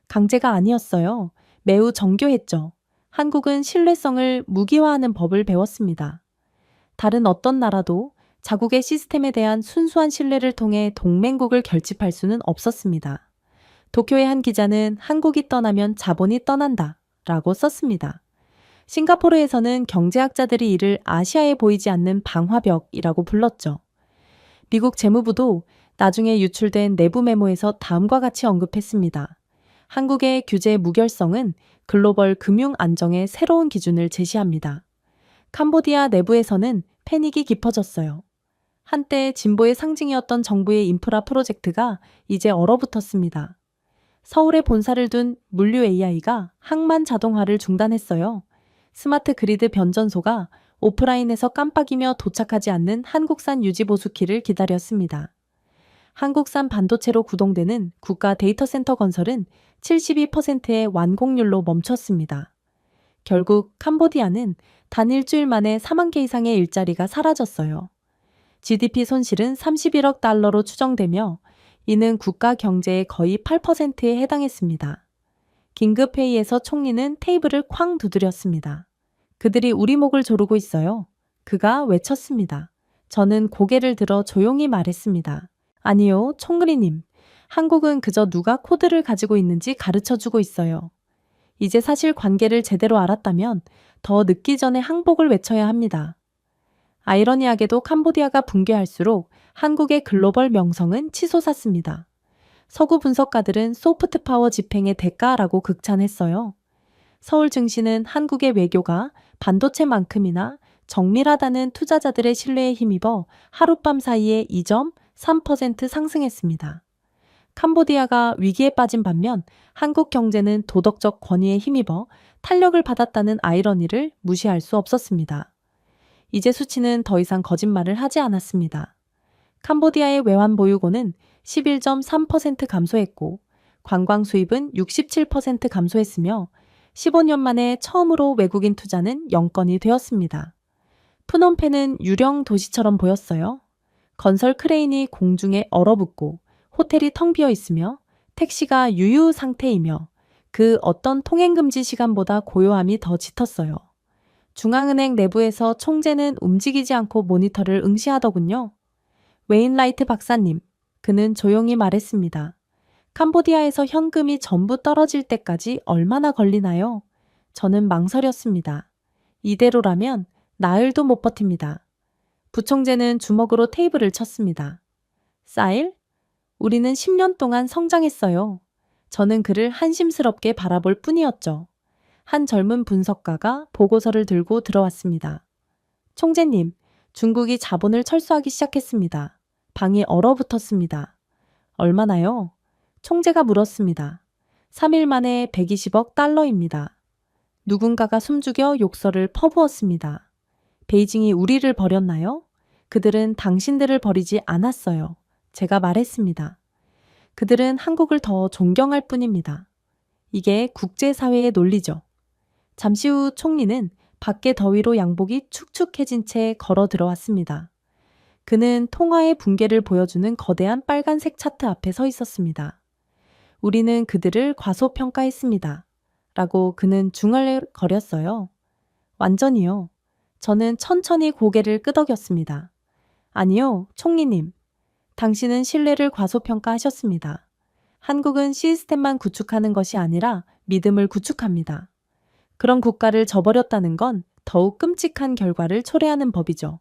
강제가 아니었어요. 매우 정교했죠. 한국은 신뢰성을 무기화하는 법을 배웠습니다. 다른 어떤 나라도 자국의 시스템에 대한 순수한 신뢰를 통해 동맹국을 결집할 수는 없었습니다. 도쿄의 한 기자는 한국이 떠나면 자본이 떠난다 라고 썼습니다. 싱가포르에서는 경제학자들이 이를 아시아에 보이지 않는 방화벽이라고 불렀죠. 미국 재무부도 나중에 유출된 내부 메모에서 다음과 같이 언급했습니다. 한국의 규제 무결성은 글로벌 금융 안정의 새로운 기준을 제시합니다. 캄보디아 내부에서는 패닉이 깊어졌어요. 한때 진보의 상징이었던 정부의 인프라 프로젝트가 이제 얼어붙었습니다. 서울에 본사를 둔 물류 AI가 항만 자동화를 중단했어요. 스마트 그리드 변전소가 오프라인에서 깜빡이며 도착하지 않는 한국산 유지보수키를 기다렸습니다. 한국산 반도체로 구동되는 국가 데이터 센터 건설은 72%의 완공률로 멈췄습니다. 결국 캄보디아는 단 일주일 만에 4만 개 이상의 일자리가 사라졌어요. GDP 손실은 31억 달러로 추정되며 이는 국가 경제의 거의 8%에 해당했습니다. 긴급회의에서 총리는 테이블을 쾅 두드렸습니다. 그들이 우리 목을 조르고 있어요. 그가 외쳤습니다. 저는 고개를 들어 조용히 말했습니다. 아니요, 총리님. 한국은 그저 누가 코드를 가지고 있는지 가르쳐주고 있어요. 이제 사실 관계를 제대로 알았다면 더 늦기 전에 항복을 외쳐야 합니다. 아이러니하게도 캄보디아가 붕괴할수록 한국의 글로벌 명성은 치솟았습니다. 서구 분석가들은 소프트 파워 집행의 대가라고 극찬했어요. 서울 증시는 한국의 외교가 반도체만큼이나 정밀하다는 투자자들의 신뢰에 힘입어 하룻밤 사이에 2.3% 상승했습니다. 캄보디아가 위기에 빠진 반면 한국 경제는 도덕적 권위에 힘입어 탄력을 받았다는 아이러니를 무시할 수 없었습니다. 이제 수치는 더 이상 거짓말을 하지 않았습니다. 캄보디아의 외환 보유고는 11.3% 감소했고 관광 수입은 67% 감소했으며 15년 만에 처음으로 외국인 투자는 0건이 되었습니다. 푸놈펜은 유령 도시처럼 보였어요. 건설 크레인이 공중에 얼어붙고 호텔이 텅 비어 있으며 택시가 유유 상태이며 그 어떤 통행금지 시간보다 고요함이 더 짙었어요. 중앙은행 내부에서 총재는 움직이지 않고 모니터를 응시하더군요. 웨인라이트 박사님, 그는 조용히 말했습니다. 캄보디아에서 현금이 전부 떨어질 때까지 얼마나 걸리나요? 저는 망설였습니다. 이대로라면 나흘도 못 버팁니다. 부총재는 주먹으로 테이블을 쳤습니다. 사일? 우리는 10년 동안 성장했어요. 저는 그를 한심스럽게 바라볼 뿐이었죠. 한 젊은 분석가가 보고서를 들고 들어왔습니다. 총재님, 중국이 자본을 철수하기 시작했습니다. 방이 얼어붙었습니다. 얼마나요? 총재가 물었습니다. 3일 만에 120억 달러입니다. 누군가가 숨죽여 욕설을 퍼부었습니다. 베이징이 우리를 버렸나요? 그들은 당신들을 버리지 않았어요. 제가 말했습니다. 그들은 한국을 더 존경할 뿐입니다. 이게 국제사회의 논리죠. 잠시 후 총리는 밖에 더위로 양복이 축축해진 채 걸어 들어왔습니다. 그는 통화의 붕괴를 보여주는 거대한 빨간색 차트 앞에 서 있었습니다. 우리는 그들을 과소평가했습니다. 라고 그는 중얼거렸어요. 완전히요. 저는 천천히 고개를 끄덕였습니다. 아니요, 총리님. 당신은 신뢰를 과소평가하셨습니다. 한국은 시스템만 구축하는 것이 아니라 믿음을 구축합니다. 그런 국가를 저버렸다는 건 더욱 끔찍한 결과를 초래하는 법이죠.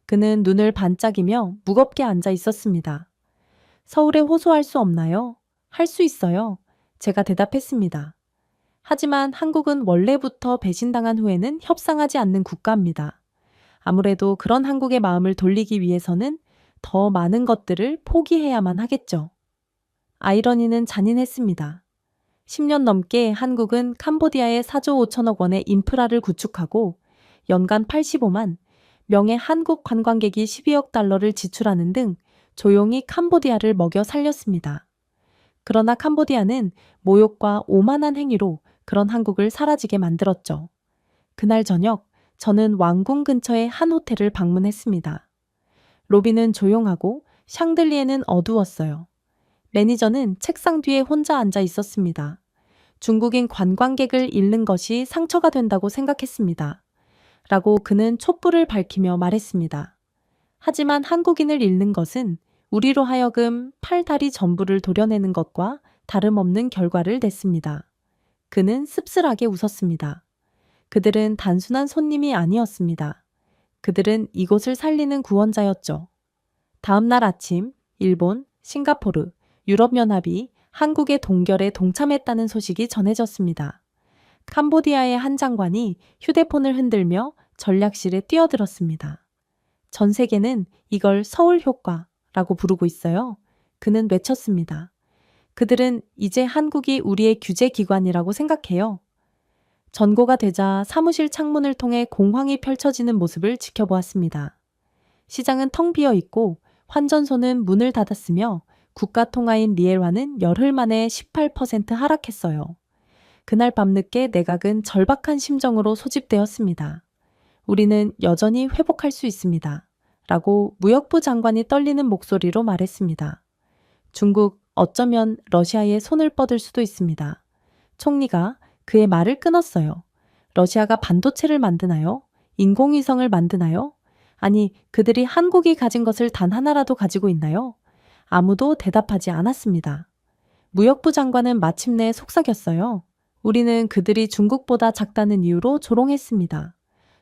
그는 눈을 반짝이며 무겁게 앉아 있었습니다. 서울에 호소할 수 없나요? 할 수 있어요. 제가 대답했습니다. 하지만 한국은 원래부터 배신당한 후에는 협상하지 않는 국가입니다. 아무래도 그런 한국의 마음을 돌리기 위해서는 더 많은 것들을 포기해야만 하겠죠. 아이러니는 잔인했습니다. 10년 넘게 한국은 캄보디아에 4조 5천억 원의 인프라를 구축하고 연간 85만 명의 한국 관광객이 12억 달러를 지출하는 등 조용히 캄보디아를 먹여 살렸습니다. 그러나 캄보디아는 모욕과 오만한 행위로 그런 한국을 사라지게 만들었죠. 그날 저녁 저는 왕궁 근처의 한 호텔을 방문했습니다. 로비는 조용하고 샹들리에는 어두웠어요. 매니저는 책상 뒤에 혼자 앉아 있었습니다. 중국인 관광객을 잃는 것이 상처가 된다고 생각했습니다. 라고 그는 촛불을 밝히며 말했습니다. 하지만 한국인을 잃는 것은 우리로 하여금 팔다리 전부를 도려내는 것과 다름없는 결과를 냈습니다. 그는 씁쓸하게 웃었습니다. 그들은 단순한 손님이 아니었습니다. 그들은 이곳을 살리는 구원자였죠. 다음 날 아침, 일본, 싱가포르, 유럽연합이 한국의 동결에 동참했다는 소식이 전해졌습니다. 캄보디아의 한 장관이 휴대폰을 흔들며 전략실에 뛰어들었습니다. 전 세계는 이걸 서울 효과라고 부르고 있어요. 그는 외쳤습니다. 그들은 이제 한국이 우리의 규제 기관이라고 생각해요. 전고가 되자 사무실 창문을 통해 공황이 펼쳐지는 모습을 지켜보았습니다. 시장은 텅 비어 있고 환전소는 문을 닫았으며 국가 통화인 리엘화는 열흘 만에 18% 하락했어요. 그날 밤늦게 내각은 절박한 심정으로 소집되었습니다. 우리는 여전히 회복할 수 있습니다. 라고 무역부 장관이 떨리는 목소리로 말했습니다. 중국, 어쩌면 러시아에 손을 뻗을 수도 있습니다. 총리가 그의 말을 끊었어요. 러시아가 반도체를 만드나요? 인공위성을 만드나요? 아니, 그들이 한국이 가진 것을 단 하나라도 가지고 있나요? 아무도 대답하지 않았습니다. 무역부 장관은 마침내 속삭였어요. 우리는 그들이 중국보다 작다는 이유로 조롱했습니다.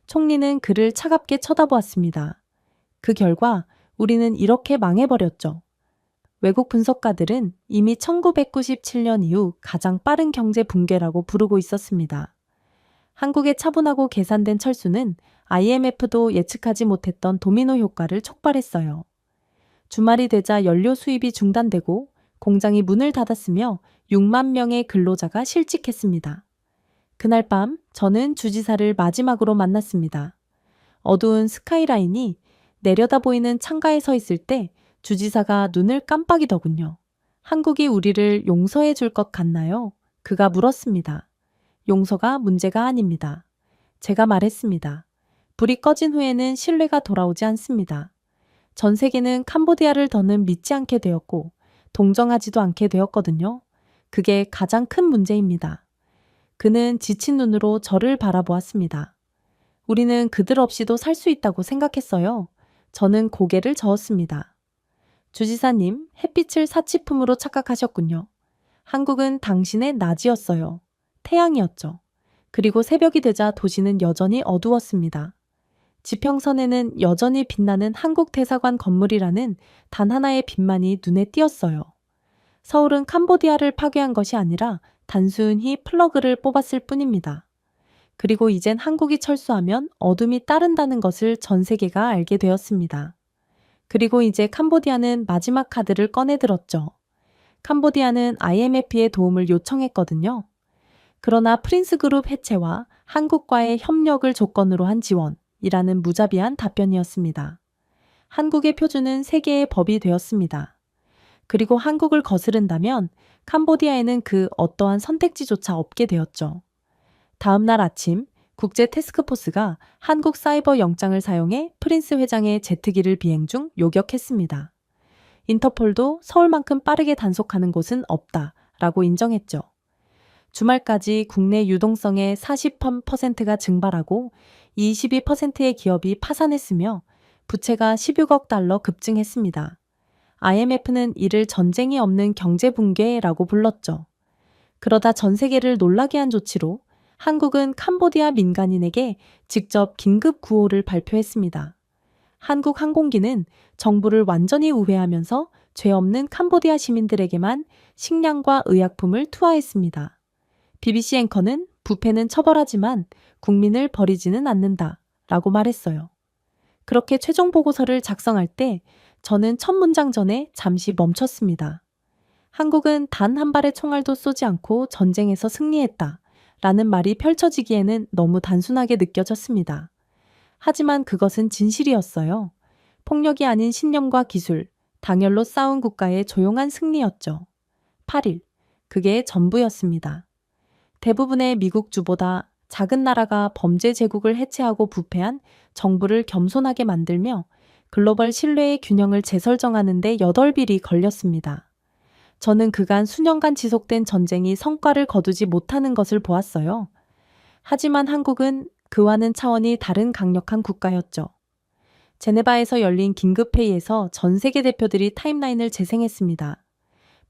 총리는 그를 차갑게 쳐다보았습니다. 그 결과 우리는 이렇게 망해버렸죠. 외국 분석가들은 이미 1997년 이후 가장 빠른 경제 붕괴라고 부르고 있었습니다. 한국의 차분하고 계산된 철수는 IMF도 예측하지 못했던 도미노 효과를 촉발했어요. 주말이 되자 연료 수입이 중단되고 공장이 문을 닫았으며 6만 명의 근로자가 실직했습니다. 그날 밤 저는 주지사를 마지막으로 만났습니다. 어두운 스카이라인이 내려다 보이는 창가에 서 있을 때 주지사가 눈을 깜빡이더군요. 한국이 우리를 용서해 줄 것 같나요? 그가 물었습니다. 용서가 문제가 아닙니다. 제가 말했습니다. 불이 꺼진 후에는 신뢰가 돌아오지 않습니다. 전 세계는 캄보디아를 더는 믿지 않게 되었고 동정하지도 않게 되었거든요. 그게 가장 큰 문제입니다. 그는 지친 눈으로 저를 바라보았습니다. 우리는 그들 없이도 살 수 있다고 생각했어요. 저는 고개를 저었습니다. 주지사님, 햇빛을 사치품으로 착각하셨군요. 한국은 당신의 낮이었어요. 태양이었죠. 그리고 새벽이 되자 도시는 여전히 어두웠습니다. 지평선에는 여전히 빛나는 한국대사관 건물이라는 단 하나의 빛만이 눈에 띄었어요. 서울은 캄보디아를 파괴한 것이 아니라 단순히 플러그를 뽑았을 뿐입니다. 그리고 이젠 한국이 철수하면 어둠이 따른다는 것을 전 세계가 알게 되었습니다. 그리고 이제 캄보디아는 마지막 카드를 꺼내들었죠. 캄보디아는 IMF의 도움을 요청했거든요. 그러나 프린스그룹 해체와 한국과의 협력을 조건으로 한 지원이라는 무자비한 답변이었습니다. 한국의 표준은 세계의 법이 되었습니다. 그리고 한국을 거스른다면 캄보디아에는 그 어떠한 선택지조차 없게 되었죠. 다음 날 아침 국제 태스크포스가 한국 사이버 영장을 사용해 프린스 회장의 제트기를 비행 중 요격했습니다. 인터폴도 서울만큼 빠르게 단속하는 곳은 없다라고 인정했죠. 주말까지 국내 유동성의 40%가 증발하고 22%의 기업이 파산했으며 부채가 16억 달러 급증했습니다. IMF는 이를 전쟁이 없는 경제 붕괴라고 불렀죠. 그러다 전 세계를 놀라게 한 조치로 한국은 캄보디아 민간인에게 직접 긴급 구호를 발표했습니다. 한국 항공기는 정부를 완전히 우회하면서 죄 없는 캄보디아 시민들에게만 식량과 의약품을 투하했습니다. BBC 앵커는 부패는 처벌하지만 국민을 버리지는 않는다 라고 말했어요. 그렇게 최종 보고서를 작성할 때 저는 첫 문장 전에 잠시 멈췄습니다. 한국은 단 한 발의 총알도 쏘지 않고 전쟁에서 승리했다 라는 말이 펼쳐지기에는 너무 단순하게 느껴졌습니다. 하지만 그것은 진실이었어요. 폭력이 아닌 신념과 기술, 당열로 싸운 국가의 조용한 승리였죠. 8일, 그게 전부였습니다. 대부분의 미국주보다 작은 나라가 범죄 제국을 해체하고 부패한 정부를 겸손하게 만들며 글로벌 신뢰의 균형을 재설정하는 데 8일이 걸렸습니다. 저는 그간 수년간 지속된 전쟁이 성과를 거두지 못하는 것을 보았어요. 하지만 한국은 그와는 차원이 다른 강력한 국가였죠. 제네바에서 열린 긴급회의에서 전 세계 대표들이 타임라인을 재생했습니다.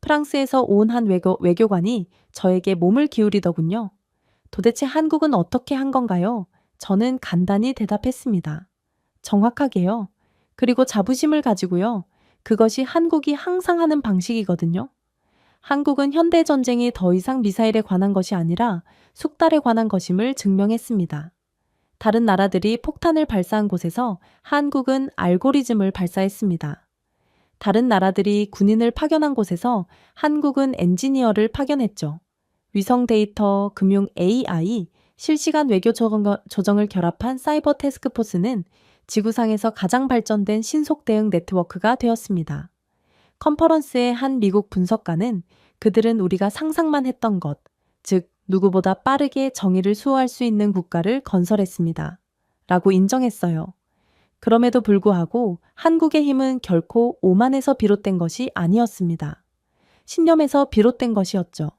프랑스에서 온 한 외교관이 저에게 몸을 기울이더군요. 도대체 한국은 어떻게 한 건가요? 저는 간단히 대답했습니다. 정확하게요. 그리고 자부심을 가지고요. 그것이 한국이 항상 하는 방식이거든요. 한국은 현대전쟁이 더 이상 미사일에 관한 것이 아니라 숙달에 관한 것임을 증명했습니다. 다른 나라들이 폭탄을 발사한 곳에서 한국은 알고리즘을 발사했습니다. 다른 나라들이 군인을 파견한 곳에서 한국은 엔지니어를 파견했죠. 위성 데이터, 금융 AI, 실시간 외교 조정을 결합한 사이버 태스크포스는 지구상에서 가장 발전된 신속 대응 네트워크가 되었습니다. 컨퍼런스의 한 미국 분석가는 그들은 우리가 상상만 했던 것, 즉 누구보다 빠르게 정의를 수호할 수 있는 국가를 건설했습니다. 라고 인정했어요. 그럼에도 불구하고 한국의 힘은 결코 오만에서 비롯된 것이 아니었습니다. 신념에서 비롯된 것이었죠.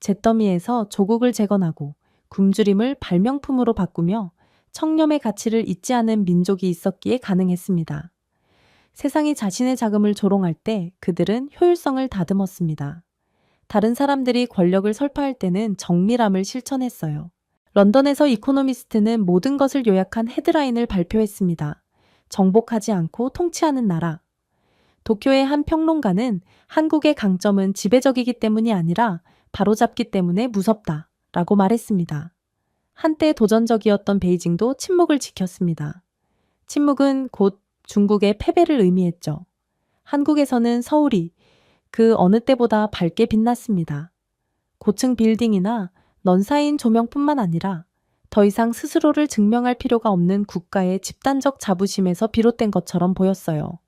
잿더미에서 조국을 재건하고 굶주림을 발명품으로 바꾸며 청렴의 가치를 잊지 않은 민족이 있었기에 가능했습니다. 세상이 자신의 자금을 조롱할 때 그들은 효율성을 다듬었습니다. 다른 사람들이 권력을 설파할 때는 정밀함을 실천했어요. 런던에서 이코노미스트는 모든 것을 요약한 헤드라인을 발표했습니다. 정복하지 않고 통치하는 나라. 도쿄의 한 평론가는 한국의 강점은 지배적이기 때문이 아니라 바로잡기 때문에 무섭다 라고 말했습니다. 한때 도전적이었던 베이징도 침묵을 지켰습니다. 침묵은 곧 중국의 패배를 의미했죠. 한국에서는 서울이 그 어느 때보다 밝게 빛났습니다. 고층 빌딩이나 넌사인 조명뿐만 아니라 더 이상 스스로를 증명할 필요가 없는 국가의 집단적 자부심에서 비롯된 것처럼 보였어요.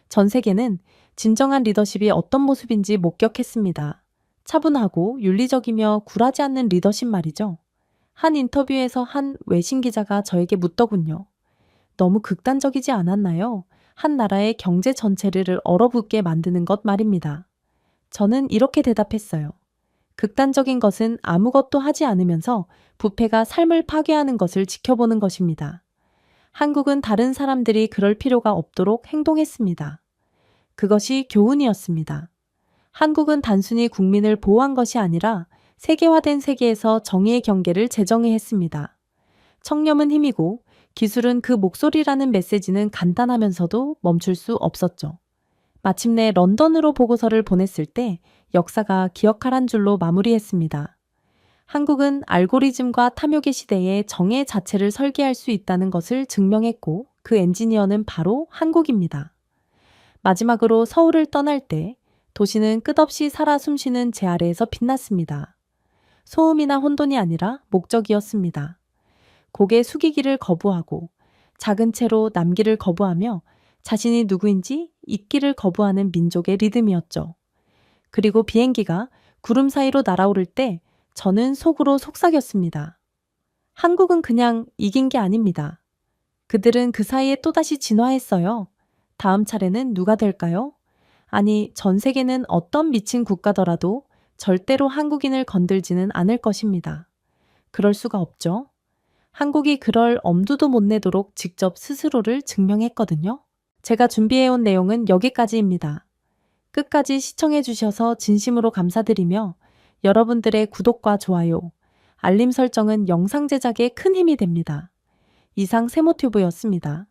전 세계는 진정한 리더십이 어떤 모습인지 목격했습니다. 차분하고 윤리적이며 굴하지 않는 리더십 말이죠. 한 인터뷰에서 한 외신 기자가 저에게 묻더군요. 너무 극단적이지 않았나요? 한 나라의 경제 전체를 얼어붙게 만드는 것 말입니다. 저는 이렇게 대답했어요. 극단적인 것은 아무것도 하지 않으면서 부패가 삶을 파괴하는 것을 지켜보는 것입니다. 한국은 다른 사람들이 그럴 필요가 없도록 행동했습니다. 그것이 교훈이었습니다. 한국은 단순히 국민을 보호한 것이 아니라 세계화된 세계에서 정의의 경계를 재정의했습니다. 청렴은 힘이고 기술은 그 목소리라는 메시지는 간단하면서도 멈출 수 없었죠. 마침내 런던으로 보고서를 보냈을 때 역사가 기억하란 줄로 마무리했습니다. 한국은 알고리즘과 탐욕의 시대에 정의 자체를 설계할 수 있다는 것을 증명했고 그 엔지니어는 바로 한국입니다. 마지막으로 서울을 떠날 때 도시는 끝없이 살아 숨쉬는 제 아래에서 빛났습니다. 소음이나 혼돈이 아니라 목적이었습니다. 고개 숙이기를 거부하고 작은 채로 남기를 거부하며 자신이 누구인지 잊기를 거부하는 민족의 리듬이었죠. 그리고 비행기가 구름 사이로 날아오를 때 저는 속으로 속삭였습니다. 한국은 그냥 이긴 게 아닙니다. 그들은 그 사이에 또다시 진화했어요. 다음 차례는 누가 될까요? 아니, 전 세계는 어떤 미친 국가더라도 절대로 한국인을 건들지는 않을 것입니다. 그럴 수가 없죠. 한국이 그럴 엄두도 못 내도록 직접 스스로를 증명했거든요. 제가 준비해온 내용은 여기까지입니다. 끝까지 시청해 주셔서 진심으로 감사드리며 여러분들의 구독과 좋아요, 알림 설정은 영상 제작에 큰 힘이 됩니다. 이상 세모튜브였습니다.